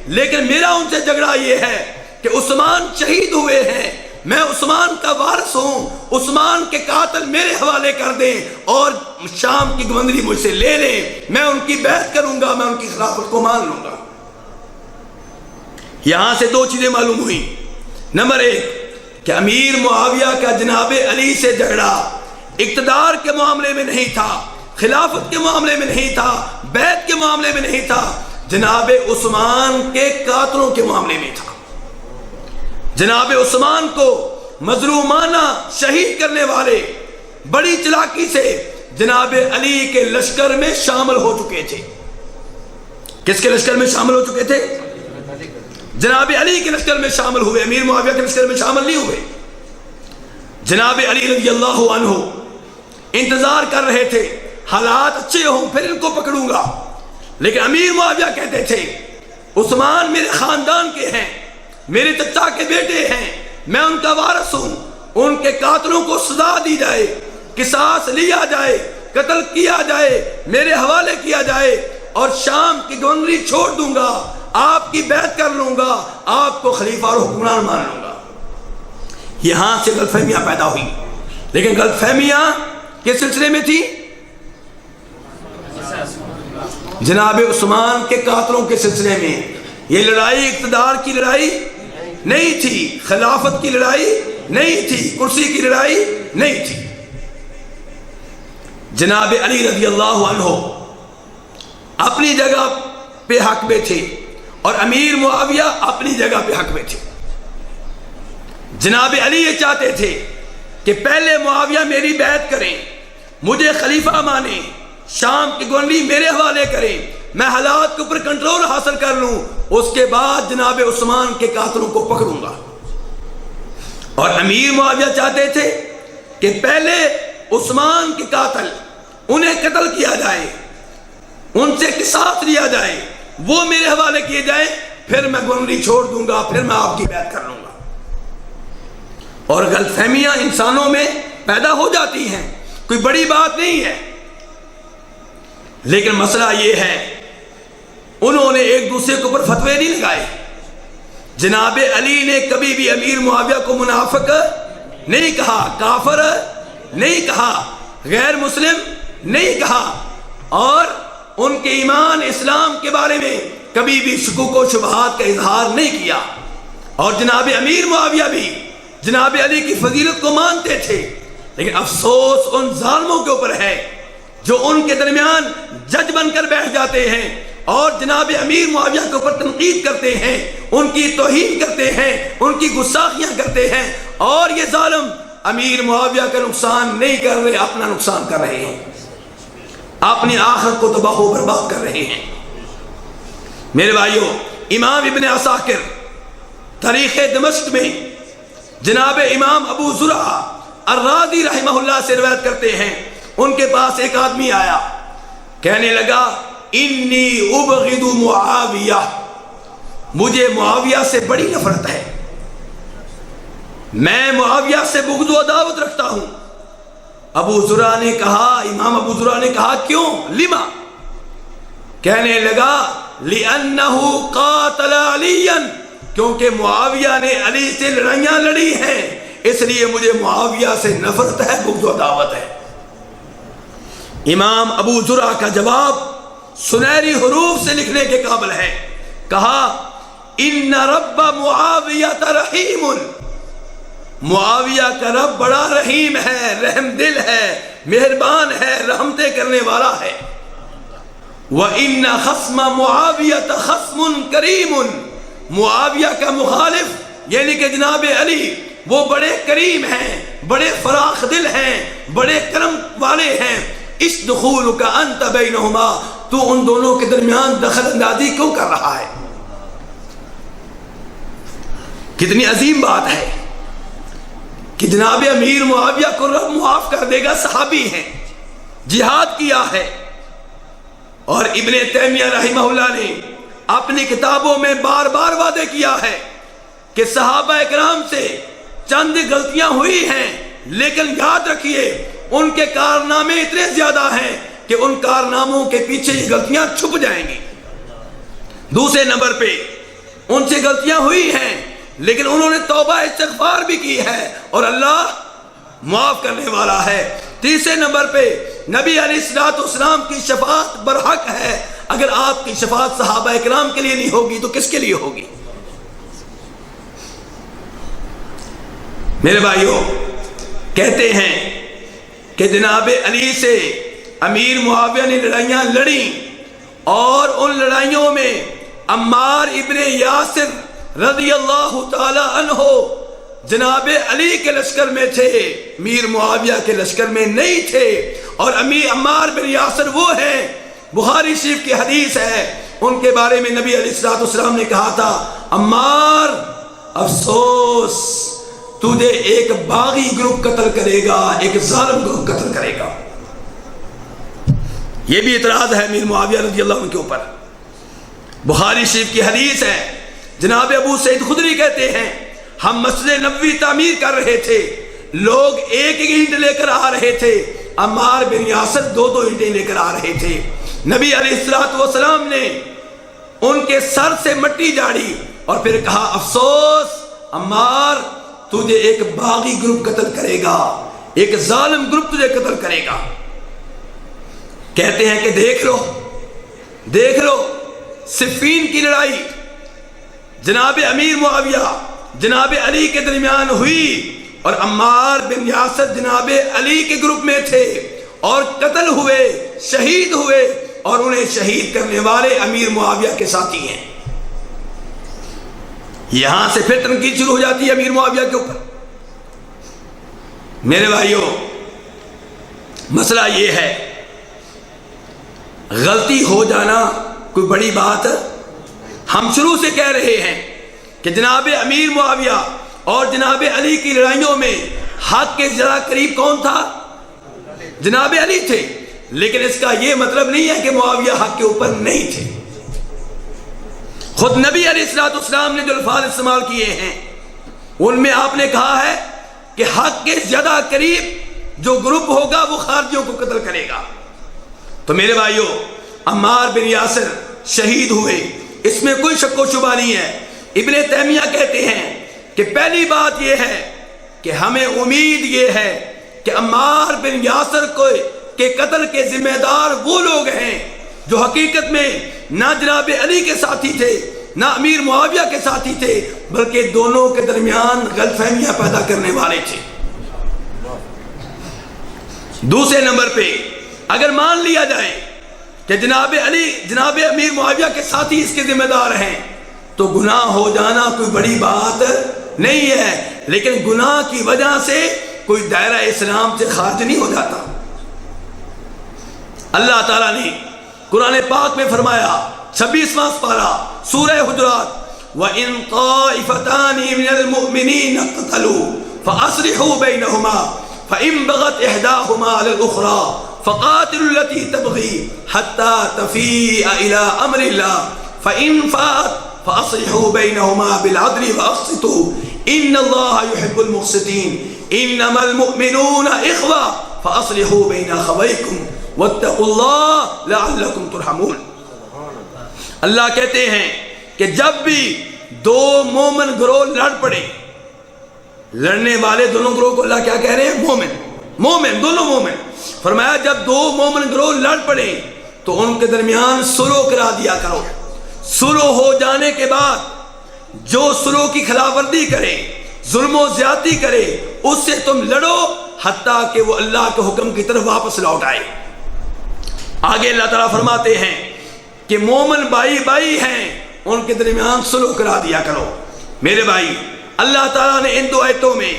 لیکن میرا ان سے جھگڑا یہ ہے کہ عثمان شہید ہوئے ہیں، میں عثمان کا وارث ہوں، عثمان کے قاتل میرے حوالے کر دیں اور شام کی گوندری مجھ سے لے لیں، میں ان کی بیعت کروں گا، میں ان کی خلافت کو مان لوں گا. یہاں سے دو چیزیں معلوم ہوئی. نمبر ایک کہ امیر معاویہ کا جناب علی سے جھگڑا اقتدار کے معاملے میں نہیں تھا، خلافت کے معاملے میں نہیں تھا، بیعت کے معاملے میں نہیں تھا، جناب عثمان کے قاتلوں کے معاملے میں تھا. جناب عثمان کو مظلومانہ شہید کرنے والے بڑی چلاکی سے جناب علی کے لشکر میں شامل ہو چکے تھے. کس کے لشکر میں شامل ہو چکے تھے؟ جناب علی کے لشکر میں شامل ہوئے، امیر معاویہ کے لشکر میں شامل نہیں ہوئے. جناب علی رضی اللہ عنہ انتظار کر رہے تھے حالات اچھے ہوں پھر ان کو پکڑوں گا. لیکن امیر معاویہ کہتے تھے عثمان میرے خاندان کے ہیں، میرے چچا کے بیٹے ہیں، میں ان کا وارث ہوں، ان کے قاتلوں کو سزا دی جائے، قصاص لیا جائے، قتل کیا جائے، میرے حوالے کیا جائے اور شام کی گوندری چھوڑ دوں گا، آپ کی بیعت کر لوں گا، آپ کو خلیفہ اور حکمران مان لوں گا. یہاں سے غلط فہمیاں پیدا ہوئی. لیکن غلط فہمیاں کس سلسلے میں تھی؟ جناب عثمان کے قاتلوں کے سلسلے میں. یہ لڑائی اقتدار کی لڑائی نہیں تھی، خلافت کی لڑائی نہیں تھی، کرسی کی لڑائی نہیں تھی. جناب علی رضی اللہ عنہ اپنی جگہ پہ حق میں تھے اور امیر معاویہ اپنی جگہ پہ حق میں تھے. جناب علی یہ چاہتے تھے کہ پہلے معاویہ میری بیعت کریں، مجھے خلیفہ مانیں، شام کی گوندری میرے حوالے کریں، میں حالات کے اوپر کنٹرول حاصل کر لوں، اس کے بعد جناب عثمان کے قاتلوں کو پکڑوں گا. اور امیر معاویہ چاہتے تھے کہ پہلے عثمان کے قاتل انہیں قتل کیا جائے، ان سے قصاص لیا جائے، وہ میرے حوالے کیے جائیں، پھر میں گوندری چھوڑ دوں گا، پھر میں آپ کی بیعت کر لوں گا. اور غلط فہمیاں انسانوں میں پیدا ہو جاتی ہیں، کوئی بڑی بات نہیں ہے. لیکن مسئلہ یہ ہے انہوں نے ایک دوسرے کے اوپر فتوے نہیں لگائے. جناب علی نے کبھی بھی امیر معاویہ کو منافق نہیں کہا، کافر نہیں کہا، غیر مسلم نہیں کہا، اور ان کے ایمان اسلام کے بارے میں کبھی بھی شکوک و شبہات کا اظہار نہیں کیا. اور جناب امیر معاویہ بھی جناب علی کی فضیلت کو مانتے تھے. لیکن افسوس ان ظالموں کے اوپر ہے جو ان کے درمیان جج بن کر بیٹھ جاتے ہیں اور جناب امیر معاویہ کے اوپر تنقید کرتے ہیں، ان کی توہین کرتے ہیں، ان کی گستاخیاں کرتے ہیں، اور یہ ظالم امیر معاویہ کا نقصان نہیں کر رہے، اپنا نقصان کر رہے ہیں، اپنی آخرت کو تباہ و برباد کر رہے ہیں. میرے بھائیوں، امام ابن عساکر تاریخ دمشق میں جناب امام ابو زرعہ الرازی رحمہ اللہ سے روایت کرتے ہیں، ان کے پاس ایک آدمی آیا، کہنے لگا انی ابغض معاویہ، مجھے معاویہ سے بڑی نفرت ہے، میں معاویہ سے بغض و عداوت رکھتا ہوں۔ ابو زرع نے کہا، امام ابو زرع نے کہا کیوں؟ لما؟ کہنے لگا لِأَنَّهُ قَاتَلَ عَلِيًّا، کیونکہ معاویہ نے علی سے لڑائیاں لڑی ہیں، اس لیے مجھے معاویہ سے نفرت ہے، بغض و عداوت ہے۔ امام ابو زرع کا جواب سنہری حروف سے لکھنے کے قابل ہے، کہا ان رب معاویہ رحیم، معاویہ کا رب بڑا رحیم ہے، رحم دل ہے، مہربان ہے، رحمتیں کرنے والا ہے۔ وَإِنَّ خَصْمَ مُعَاوِيَةَ خَصْمٌ كَرِيمٌ، معاویہ کا مخالف یعنی کہ جناب علی وہ بڑے کریم ہیں، بڑے فراخ دل ہیں، بڑے کرم والے ہیں۔ اس دخول کا انت بینہما، تو ان دونوں کے درمیان دخل اندازی کیوں کر رہا ہے؟ کتنی عظیم بات ہے کہ جناب امیر معاویہ کو رب معاف کر دے گا، صحابی ہیں، جہاد کیا ہے۔ اور ابن تیمیہ رحمہ اللہ نے اپنی کتابوں میں بار بار وعدے کیا ہے کہ صحابہ اکرام سے چند غلطیاں ہوئی ہیں، لیکن یاد رکھیے ان کے کارنامے اتنے زیادہ ہیں کہ ان کارناموں کے پیچھے یہ غلطیاں چھپ جائیں گی۔ دوسرے نمبر پہ ان سے غلطیاں ہوئی ہیں لیکن انہوں نے توبہ استغفار بھی کی ہے اور اللہ معاف کرنے والا ہے۔ تیسرے نمبر پہ نبی علیہ الصلوۃ والسلام کی شفاعت برحق ہے، اگر آپ کی شفاعت صحابہ اکرام کے لیے نہیں ہوگی تو کس کے لیے ہوگی؟ میرے بھائیوں، کہتے ہیں کہ جناب علی سے امیر معاویہ نے لڑائیاں لڑیں اور ان لڑائیوں میں عمار ابن یاسر رضی اللہ تعالی عنہ جناب علی کے لشکر میں تھے، امیر معاویہ کے لشکر میں نہیں تھے۔ اور امیر عمار بن یاسر وہ ہیں، بخاری شریف کی حدیث ہے، ان کے بارے میں نبی علیہ الصلوۃ والسلام نے کہا تھا عمار افسوس، تجھے ایک باغی گروپ قتل کرے گا، ایک ظالم گروپ قتل کرے گا۔ یہ بھی اعتراض ہے امیر معاویہ رضی اللہ عنہ کے اوپر۔ بخاری شریف کی حدیث ہے، جناب ابو سعید خدری کہتے ہیں ہم مسجد نبوی تعمیر کر رہے تھے، لوگ ایک ایک اینٹ لے کر آ رہے تھے، عمار بن یاسر دو دو اینٹیں لے کر آ رہے تھے۔ نبی علیہ الصلوۃ والسلام نے ان کے سر سے مٹی جاڑی اور پھر کہا افسوس عمار، تجھے ایک باغی گروپ قتل کرے گا، ایک ظالم گروپ تجھے قتل کرے گا۔ کہتے ہیں کہ دیکھ لو صفین کی لڑائی جناب امیر معاویہ جناب علی کے درمیان ہوئی اور عمار بن یاسر جناب علی کے گروپ میں تھے اور قتل ہوئے، شہید ہوئے، اور انہیں شہید کرنے والے امیر معاویہ کے ساتھی ہیں۔ یہاں سے پھر تنقید شروع ہو جاتی ہے امیر معاویہ کے اوپر۔ میرے بھائیوں، مسئلہ یہ ہے، غلطی ہو جانا کوئی بڑی بات، ہم شروع سے کہہ رہے ہیں کہ جناب امیر معاویہ اور جناب علی کی لڑائیوں میں حق کے زیادہ قریب کون تھا؟ جناب علی تھے، لیکن اس کا یہ مطلب نہیں ہے کہ معاویہ حق کے اوپر نہیں تھے۔ خود نبی علیہ الصلوۃ والسلام نے جو الفاظ استعمال کیے ہیں ان میں آپ نے کہا ہے کہ حق کے زیادہ قریب جو گروپ ہوگا وہ خارجیوں کو قتل کرے گا۔ تو میرے بھائیوں، عمار بن یاسر شہید ہوئے، اس میں کوئی شک و شبہ نہیں ہے۔ ابن تیمیہ کہتے ہیں کہ پہلی بات یہ ہے کہ ہمیں امید یہ ہے کہ عمار بن یاسر کے قتل کے ذمہ دار وہ لوگ ہیں جو حقیقت میں نہ جناب علی کے ساتھی تھے نہ امیر معاویہ کے ساتھی تھے، بلکہ دونوں کے درمیان غلط فہمیاں پیدا کرنے والے تھے۔ دوسرے نمبر پہ اگر مان لیا جائے کہ جناب علی جناب امیر معاویہ کے ساتھی اس کے ذمہ دار ہیں تو گناہ ہو جانا کوئی بڑی بات نہیں ہے، لیکن گناہ کی وجہ سے کوئی دائرہ اسلام سے خارج نہیں ہو جاتا۔ اللہ تعالیٰ نے قرآن پاک میں فرمایا 26واں پارہ سورہ حجرات وَإِن طَائِفَتَانِ مِنَ الْمُؤْمِنِينَ اقْتَتَلُوا فَأَصْلِحُوا بَيْنَهُمَا فَإِن بَغَتْ إِحْدَاهُمَا عَلَى الْأُخْرَى فَقَاتِلُوا الَّتِي تَبْغِي حَتَّى تَفِيءَ إِلَى أَمْرِ اللَّهِ فَإِن فَاءَتْ فَأَصْلِحُوا بَيْنَهُمَا بِالْعَدْلِ وَأَقْسِطُوا إِنَّ اللَّهَ يُحِبُّ الْمُقْسِطِينَ إِنَّمَا الْمُؤْمِنُونَ إِخْوَةٌ فَأَصْلِحُوا بَيْنَ أَخَوَيْكُمْ وَاتَّقُوا اللَّهَ لَعَلَّكُمْ تُرْحَمُونَ۔ اللہ کہتے ہیں کہ جب بھی دو مومن گروہ لڑ پڑے، لڑنے والے دونوں گروہ کو اللہ کیا کہہ رہے ہیں؟ مومن، دونوں مومن۔ فرمایا جب دو مومن گروہ لڑ پڑے تو ان کے درمیان صلح کرا دیا کرو۔ صلح ہو جانے کے بعد جو صلح کی خلاف ورزی کرے، ظلم و زیادتی کرے، اس سے تم لڑو حتیٰ کہ وہ اللہ کے حکم کی طرف واپس لوٹ آئے۔ آگے اللہ تعالیٰ فرماتے ہیں کہ مومن بھائی ہیں، ان کے درمیان صلح کرا دیا کرو۔ میرے بھائی، اللہ تعالیٰ نے ان دو آیتوں میں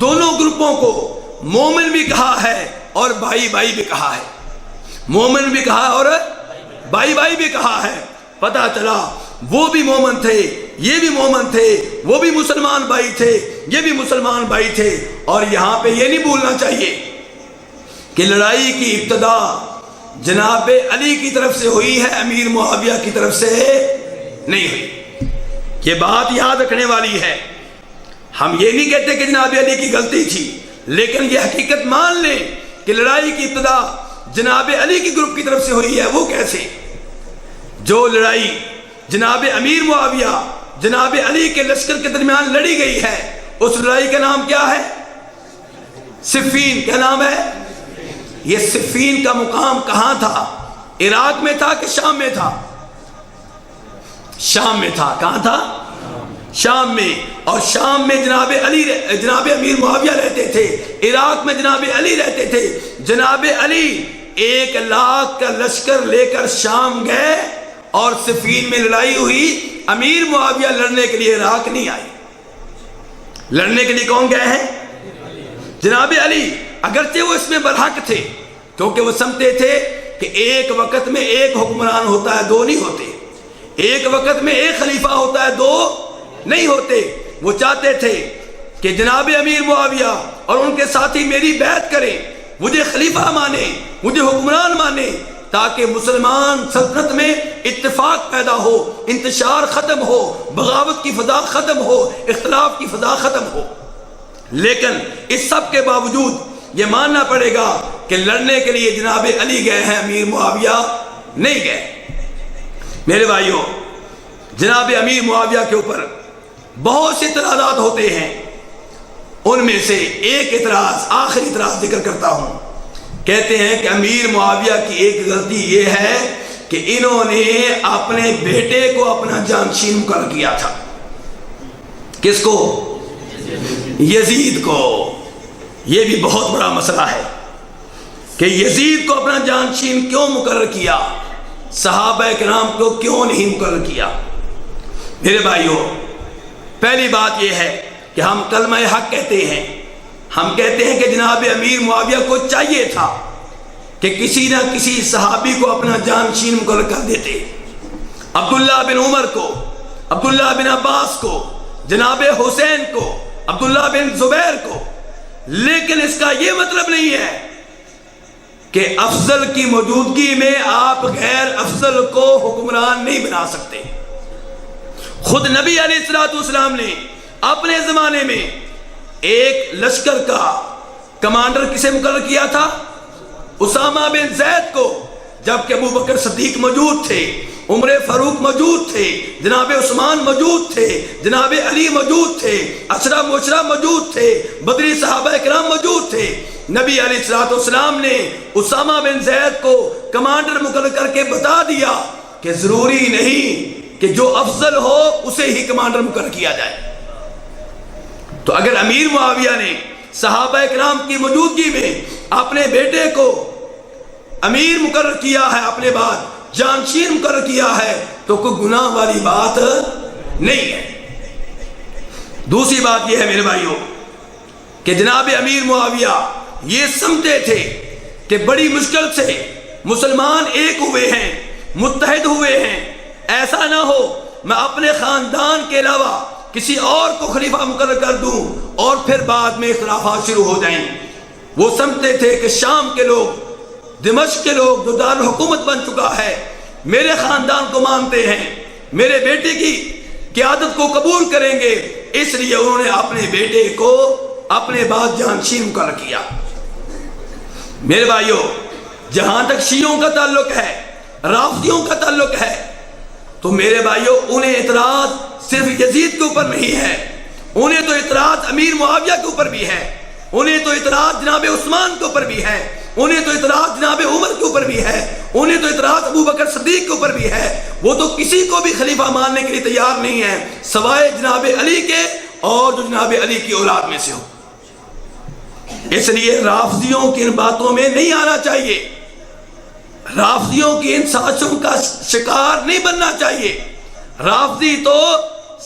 دونوں گروپوں کو مومن بھی کہا ہے اور بھائی بھی کہا ہے۔ مومن بھی کہا اور بھائی بھی کہا ہے۔ پتہ چلا وہ بھی مومن تھے، یہ بھی مومن تھے، وہ بھی مسلمان بھائی تھے، یہ بھی مسلمان بھائی تھے۔ اور یہاں پہ یہ نہیں بھولنا چاہیے کہ لڑائی کی ابتدا جناب علی کی طرف سے ہوئی ہے، امیر معاویہ کی طرف سے نہیں ہوئی۔ یہ بات یاد رکھنے والی ہے۔ ہم یہ نہیں کہتے کہ جناب علی کی غلطی تھی، لیکن یہ حقیقت مان لیں کہ لڑائی کی ابتدا جناب علی کی گروپ کی طرف سے ہوئی ہے۔ وہ کیسے؟ جو لڑائی جناب امیر معاویہ جناب علی کے لشکر کے درمیان لڑی گئی ہے، اس لڑائی کا نام کیا ہے؟ صفین۔ کیا نام ہے؟ یہ صفین کا مقام کہاں تھا؟ عراق میں تھا کہ شام میں تھا؟ شام میں تھا۔ کہاں تھا؟ شام میں۔ اور شام میں جناب امیر معاویہ رہتے تھے، عراق میں جناب علی رہتے تھے۔ جناب علی 1,00,000 کا لشکر لے کر شام گئے اور صفین میں لڑائی ہوئی۔ امیر معاویہ لڑنے کے لیے عراق نہیں آئے۔ لڑنے کے لیے کون گئے ہیں؟ جناب علی۔ اگرچہ وہ اس میں برحق تھے، کیونکہ وہ سمجھتے تھے کہ ایک وقت میں ایک حکمران ہوتا ہے، دو نہیں ہوتے۔ ایک وقت میں ایک خلیفہ ہوتا ہے، دو نہیں ہوتے۔ وہ چاہتے تھے کہ جناب امیر معاویہ اور ان کے ساتھی میری بیعت کریں، مجھے خلیفہ مانے، مجھے حکمران مانے، تاکہ مسلمان سلطنت میں اتفاق پیدا ہو، انتشار ختم ہو، بغاوت کی فضا ختم ہو، اختلاف کی فضا ختم ہو۔ لیکن اس سب کے باوجود یہ ماننا پڑے گا کہ لڑنے کے لیے جناب علی گئے ہیں، امیر معاویہ نہیں گئے۔ میرے بھائیوں، جناب امیر معاویہ کے اوپر بہت سے اعتراضات ہوتے ہیں۔ ان میں سے ایک اعتراض، آخری اعتراض ذکر کرتا ہوں۔ کہتے ہیں کہ امیر معاویہ کی ایک غلطی یہ ہے کہ انہوں نے اپنے بیٹے کو اپنا جانشین مقرر کیا تھا۔ کس کو؟ یزید کو۔ یہ بھی بہت بڑا مسئلہ ہے کہ یزید کو اپنا جانشین کیوں مقرر کیا، صحابہ کرام کو کیوں نہیں مقرر کیا؟ میرے بھائیوں، پہلی بات یہ ہے کہ ہم کلمہ حق کہتے ہیں۔ ہم کہتے ہیں کہ جناب امیر معاویہ کو چاہیے تھا کہ کسی نہ کسی صحابی کو اپنا جانشین مقرر کر دیتے۔ عبداللہ بن عمر کو، عبداللہ بن عباس کو، جناب حسین کو، عبداللہ بن زبیر کو۔ لیکن اس کا یہ مطلب نہیں ہے کہ افضل کی موجودگی میں آپ غیر افضل کو حکمران نہیں بنا سکتے۔ خود نبی علیہ السلام نے اپنے زمانے میں ایک لشکر کا کمانڈر کسے مقرر کیا تھا؟ اسامہ بن زید کو، جبکہ ابو بکر صدیق موجود تھے، عمر فاروق موجود تھے، جناب عثمان موجود تھے، جناب علی موجود تھے، عشرہ مبشرہ موجود تھے، بدری صحابہ کرام موجود تھے۔ نبی علیہ السلام نے اسامہ بن زید کو کمانڈر مقرر کر کے بتا دیا کہ ضروری نہیں کہ جو افضل ہو اسے ہی کمانڈر مقرر کیا جائے۔ تو اگر امیر معاویہ نے صحابہ کرام کی موجودگی میں اپنے بیٹے کو امیر مقرر کیا ہے، اپنے بعد جانشین مقرر کیا ہے، تو کوئی گناہ والی بات نہیں ہے۔ دوسری بات یہ ہے میرے بھائیوں کہ جناب امیر معاویہ یہ سمجھتے تھے کہ بڑی مشکل سے مسلمان ایک ہوئے ہیں، متحد ہوئے ہیں، ایسا نہ ہو میں اپنے خاندان کے علاوہ کسی اور کو خلیفہ مقرر کر دوں اور پھر بعد میں اختلافات شروع ہو جائیں۔ وہ سمجھتے تھے کہ شام کے لوگ، دمشق کے لوگ جو دارالحکومت بن چکا ہے، میرے خاندان کو مانتے ہیں، میرے بیٹے کی قیادت کو قبول کریں گے، اس لیے انہوں نے اپنے بیٹے کو اپنے بعد جانشین مقرر کیا۔ میرے بھائیوں، جہاں تک شیعوں کا تعلق ہے، رافضیوں کا تعلق ہے، تو میرے بھائیوں انہیں اعتراض صرف یزید کے اوپر نہیں ہے، انہیں تو اعتراض امیر معاویہ کے اوپر بھی ہے، انہیں تو اعتراض جناب عثمان کے اوپر بھی ہے، انہیں تو اعتراض جناب عمر کے اوپر بھی ہے، انہیں تو اعتراض ابو بکر صدیق کے اوپر بھی ہے۔ وہ تو کسی کو بھی خلیفہ ماننے کے لیے تیار نہیں ہے سوائے جناب علی کے، اور جو جناب علی کی اولاد میں سے ہو۔ اس لیے رافضیوں کی ان باتوں میں نہیں آنا چاہیے، رافضیوں کی ان سازشوں کا شکار نہیں بننا چاہیے۔ رافضی تو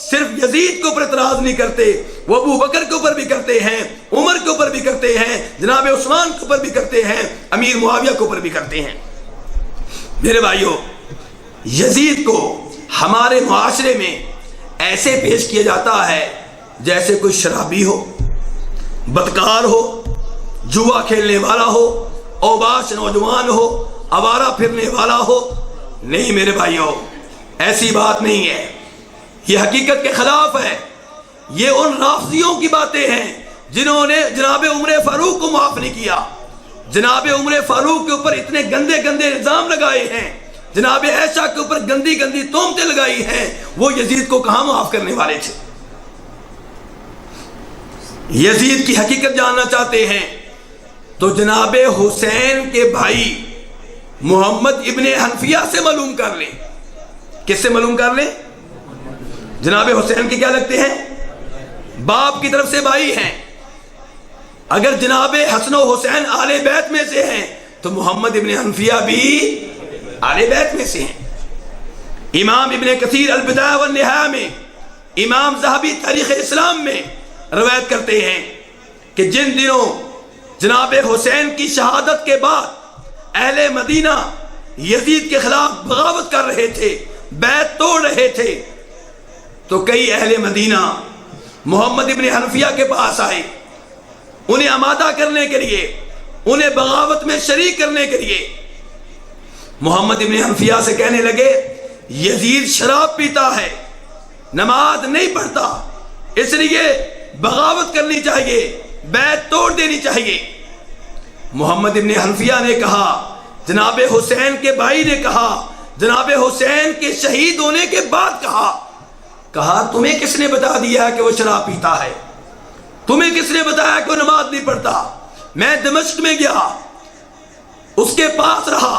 صرف یزید کے اوپر اعتراض نہیں کرتے، وہ ابو بکر کے اوپر بھی کرتے ہیں، عمر کے اوپر بھی کرتے ہیں، جناب عثمان کے اوپر بھی کرتے ہیں، امیر معاویہ کے اوپر بھی کرتے ہیں۔ میرے بھائیوں، یزید کو ہمارے معاشرے میں ایسے پیش کیا جاتا ہے جیسے کوئی شرابی ہو، بدکار ہو، جوا کھیلنے والا ہو، اوباش نوجوان ہو، آوارہ پھرنے والا ہو۔ نہیں میرے بھائیوں، ایسی بات نہیں ہے، یہ حقیقت کے خلاف ہے۔ یہ ان رافضیوں کی باتیں ہیں جنہوں نے جناب عمر فاروق کو معاف نہیں کیا، جناب عمر فاروق کے اوپر اتنے گندے گندے الزام لگائے ہیں، جناب عائشہ کے اوپر گندی گندی تہمتیں لگائی ہیں، وہ یزید کو کہاں معاف کرنے والے تھے؟ یزید کی حقیقت جاننا چاہتے ہیں تو جناب حسین کے بھائی محمد ابن حنفیہ سے معلوم کر لیں۔ کس سے معلوم کر لیں؟ جناب حسین کے کیا لگتے ہیں؟ باپ کی طرف سے بھائی ہیں۔ اگر جناب حسن و حسین آل بیت میں سے ہیں تو محمد ابن حنفیہ بھی آل بیت میں سے ہیں۔ امام ابن کثیر البدایہ والنہایہ میں، امام ذہبی تاریخ اسلام میں روایت کرتے ہیں کہ جن دنوں جناب حسین کی شہادت کے بعد اہل مدینہ یزید کے خلاف بغاوت کر رہے تھے، بیعت توڑ رہے تھے، تو کئی اہل مدینہ محمد ابن حنفیہ کے پاس آئے، انہیں آمادہ کرنے کے لیے، انہیں بغاوت میں شریک کرنے کے لیے۔ محمد ابن حنفیہ سے کہنے لگے یزید شراب پیتا ہے، نماز نہیں پڑھتا، اس لیے بغاوت کرنی چاہیے، بیعت توڑ دینی چاہیے۔ محمد ابن حنفیہ نے کہا، جناب حسین کے بھائی نے کہا، جناب حسین کے شہید ہونے کے بعد کہا تمہیں کس نے بتا دیا کہ وہ شراب پیتا ہے؟ تمہیں کس نے بتایا کہ وہ نماز نہیں پڑھتا؟ میں دمشق میں گیا، اس کے پاس رہا،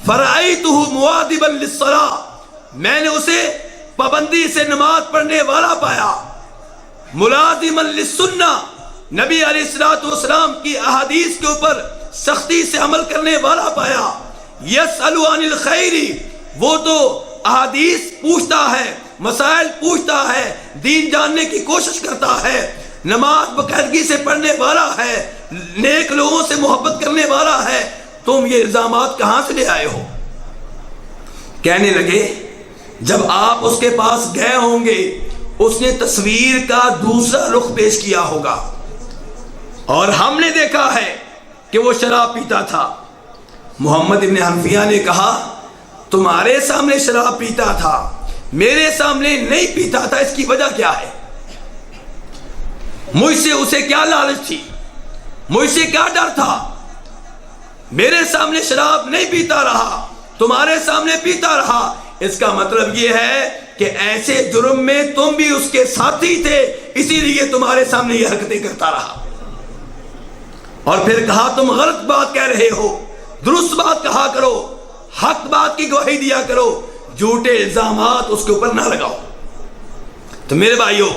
فرأیتہ مواظبا للصلاۃ، میں نے اسے پابندی سے نماز پڑھنے والا پایا، ملازما للسنہ، نبی علیہ الصلوۃ والسلام کی احادیث کے اوپر سختی سے عمل کرنے والا پایا، یسأل عن الخیر، وہ تو احادیث پوچھتا ہے، مسائل پوچھتا ہے، دین جاننے کی کوشش کرتا ہے، نماز باقاعدگی سے پڑھنے والا ہے، نیک لوگوں سے محبت کرنے والا ہے، تم یہ الزامات کہاں سے لے آئے ہو؟ کہنے لگے جب آپ اس کے پاس گئے ہوں گے اس نے تصویر کا دوسرا رخ پیش کیا ہوگا اور ہم نے دیکھا ہے کہ وہ شراب پیتا تھا۔ محمد ابن حنفیہ نے کہا تمہارے سامنے شراب پیتا تھا، میرے سامنے نہیں پیتا تھا، اس کی وجہ کیا ہے؟ مجھ سے اسے کیا لالچ تھی؟ مجھ سے کیا ڈر تھا؟ میرے سامنے شراب نہیں پیتا رہا، تمہارے سامنے پیتا رہا، اس کا مطلب یہ ہے کہ ایسے جرم میں تم بھی اس کے ساتھی تھے، اسی لیے تمہارے سامنے یہ حرکتیں کرتا رہا۔ اور پھر کہا تم غلط بات کہہ رہے ہو، درست بات کہا کرو، حق بات کی گواہی دیا کرو، جھوٹے الزامات اس کے اوپر نہ لگاؤ۔ تو میرے بھائیوں،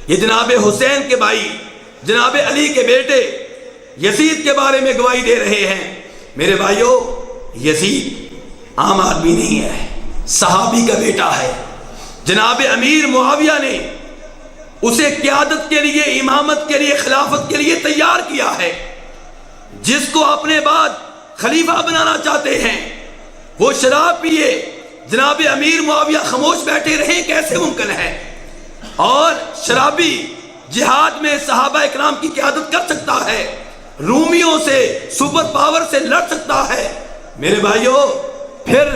یہ جناب حسین کے بھائی، جناب علی کے بیٹے یزید کے بارے میں گواہی دے رہے ہیں۔ میرے بھائیوں، یزید عام آدمی نہیں ہے، صحابی کا بیٹا ہے۔ جناب امیر معاویہ نے اسے قیادت کے لیے، امامت کے لیے، خلافت کے لیے تیار کیا ہے۔ جس کو اپنے بعد خلیفہ بنانا چاہتے ہیں وہ شراب پیے، جناب امیر معاویہ خاموش بیٹھے رہیں، کیسے ممکن ہے؟ اور شرابی جہاد میں صحابہ اکرام کی قیادت کر سکتا ہے، رومیوں سے، سپر پاور سے لڑ سکتا ہے۔ میرے بھائیوں، پھر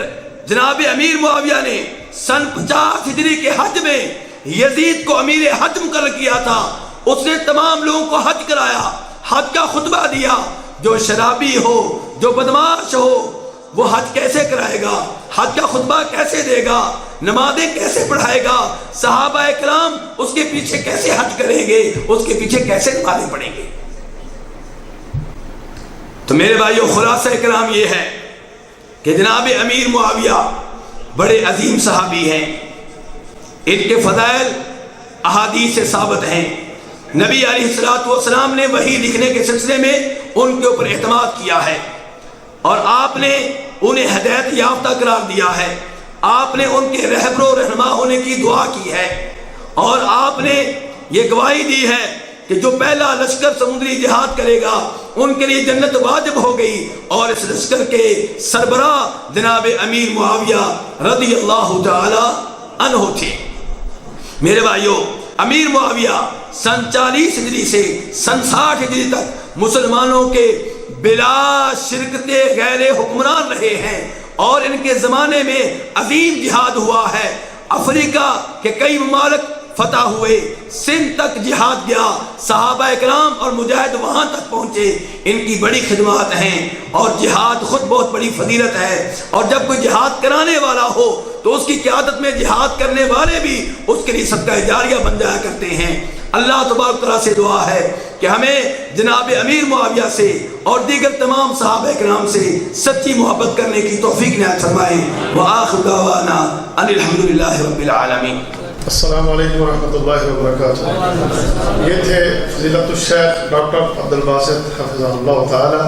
جناب امیر معاویہ نے سن 50 ہجری کے حج میں یزید کو امیر حج مقرر کیا تھا. اس نے تمام لوگوں کو حج کرایا، حج کا خطبہ دیا. جو شرابی ہو، جو بدماش ہو، وہ حج کیسے کرائے گا؟ حج کا خطبہ کیسے دے گا؟ نمازیں کیسے پڑھائے گا؟ صحابہ اکرام اس کے پیچھے کیسے حج کریں گے؟ اس کے پیچھے کیسے نمازیں پڑھیں گے؟ تو میرے بھائیو، خلاصہ کلام یہ ہے کہ جناب امیر معاویہ بڑے عظیم صحابی ہیں. ان کے فضائل احادیث سے ثابت ہیں. نبی علیہ الصلوۃ والسلام نے وحی لکھنے کے سلسلے میں ان کے اوپر اعتماد کیا ہے، اور آپ نے انہیں ہدایت یافتہ قرار دیا ہے. آپ نے ان کے رہبر و رہنما ہونے کی دعا کی ہے، اور آپ نے یہ گواہی دی ہے کہ جو پہلا لشکر سمندری جہاد کرے گا ان کے لیے جنت واجب ہو گئی. اور اس لشکر کے سربراہ جناب امیر معاویہ رضی اللہ تعالی عنہ تھے. میرے بھائیو، امیر معاویہ سن 40 ہجری سے سن 60 ہجری تک مسلمانوں کے بلا شرکت غیر حکمران رہے ہیں، اور ان کے زمانے میں عظیم جہاد ہوا ہے. افریقہ کے کئی ممالک فتح ہوئے، سندھ تک جہاد گیا، صحابہ اکرام اور مجاہد وہاں تک پہنچے. ان کی بڑی خدمات ہیں، اور جہاد خود بہت بڑی فضیلت ہے. اور جب کوئی جہاد کرانے والا ہو تو اس کی قیادت میں جہاد کرنے والے بھی اس کے لیے صدقہ جاریہ بن جایا کرتے ہیں. اللہ تبارک تعالیٰ سے دعا ہے کہ ہمیں جناب امیر معاویہ سے اور دیگر تمام صحابہ اکرام سے سچی محبت کرنے کی توفیق عنایت فرمائے. وآخر دعوانا ان الحمدللہ رب العالمین. السلام علیکم ورحمۃ اللہ وبرکاتہ. یہ تھے فضیلت الشیخ ڈاکٹر عبدالباسط حفظہ اللہ تعالی،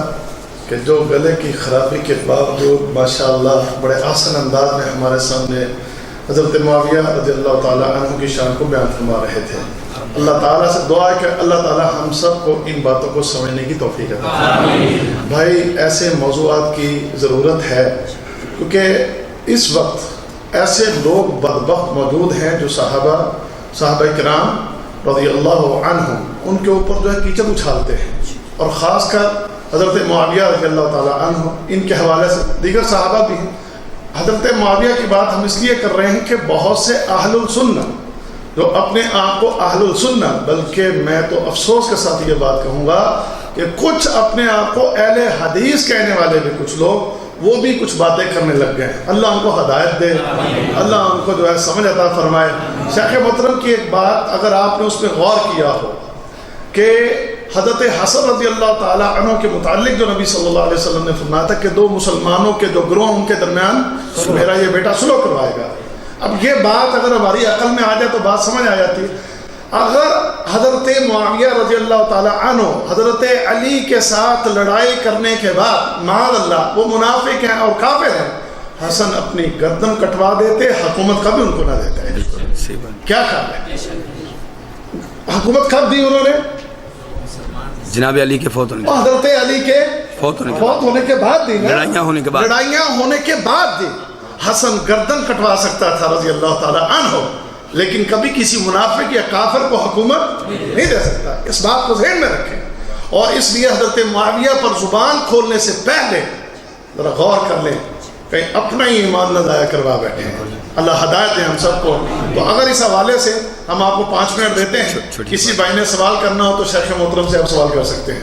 کہ جو گلے کی خرابی کے باوجود ماشاءاللہ بڑے آسان انداز میں ہمارے سامنے حضرت معاویہ رضی اللہ تعالیٰ عنہ کی شان کو بیان فرما رہے تھے. اللہ تعالیٰ سے دعا ہے کہ اللہ تعالیٰ ہم سب کو ان باتوں کو سمجھنے کی توفیق عطا فرمائے. بھائی، ایسے موضوعات کی ضرورت ہے، کیونکہ اس وقت ایسے لوگ بدبخت موجود ہیں جو صحابہ کرام رضی اللہ عنہ ان کے اوپر جو ہے کیچڑ اچھالتے ہیں، اور خاص کر حضرت معاویہ رضی اللہ تعالیٰ عنہ ان کے حوالے سے دیگر صحابہ بھی ہیں. حضرت معاویہ کی بات ہم اس لیے کر رہے ہیں کہ بہت سے اہل السنہ جو اپنے آپ کو اہل السنہ، بلکہ میں تو افسوس کے ساتھ یہ بات کہوں گا کہ کچھ اپنے آپ کو اہل حدیث کہنے والے بھی کچھ لوگ، وہ بھی کچھ باتیں کرنے لگ گئے ہیں. اللہ ان کو ہدایت دے، اللہ ان کو جو ہے سمجھ عطا فرمائے. شیخ محترم کی ایک بات اگر آپ نے اس پہ غور کیا ہو کہ حضرت حسن رضی اللہ تعالیٰ عنہ کے متعلق جو نبی صلی اللہ علیہ وسلم نے فرمایا تھا کہ دو مسلمانوں کے جو گروہ ان کے درمیان میرا یہ بیٹا صلح کروائے گا. اب یہ بات اگر ہماری عقل میں آ جائے تو بات سمجھ آ جاتی. اگر حضرت معاویہ رضی اللہ تعالیٰ عنہ حضرت علی کے ساتھ لڑائی کرنے کے بعد معاذ اللہ وہ منافق ہیں اور کافر ہیں، حسن اپنی گردن کٹوا دیتے، حکومت کبھی ان کو نہ دیتے. کیا خیال ہے؟ حکومت کب دی انہوں نے؟ جناب علی کے فوت ہونے حضرت علی کے فوت ہونے کے بعد دی. لڑائیاں ہونے کے بعد دی. حسن گردن کٹوا سکتا تھا رضی اللہ تعالیٰ عنہ، لیکن کبھی کسی منافق یا کافر کو حکومت نہیں دے سکتا. اس بات کو ذہن میں رکھیں. اور اس لیے حضرت معاویہ پر زبان کھولنے سے پہلے ذرا غور کر لیں، کہیں اپنا ہی ایمان نہ ضائع کروا بیٹھے ہیں. اللہ ہدایت دے ہم سب کو. تو اگر اس حوالے سے ہم آپ کو 5 منٹ دیتے ہیں، کسی بھائی نے سوال کرنا ہو تو شیخ محترم سے آپ سوال کر سکتے ہیں.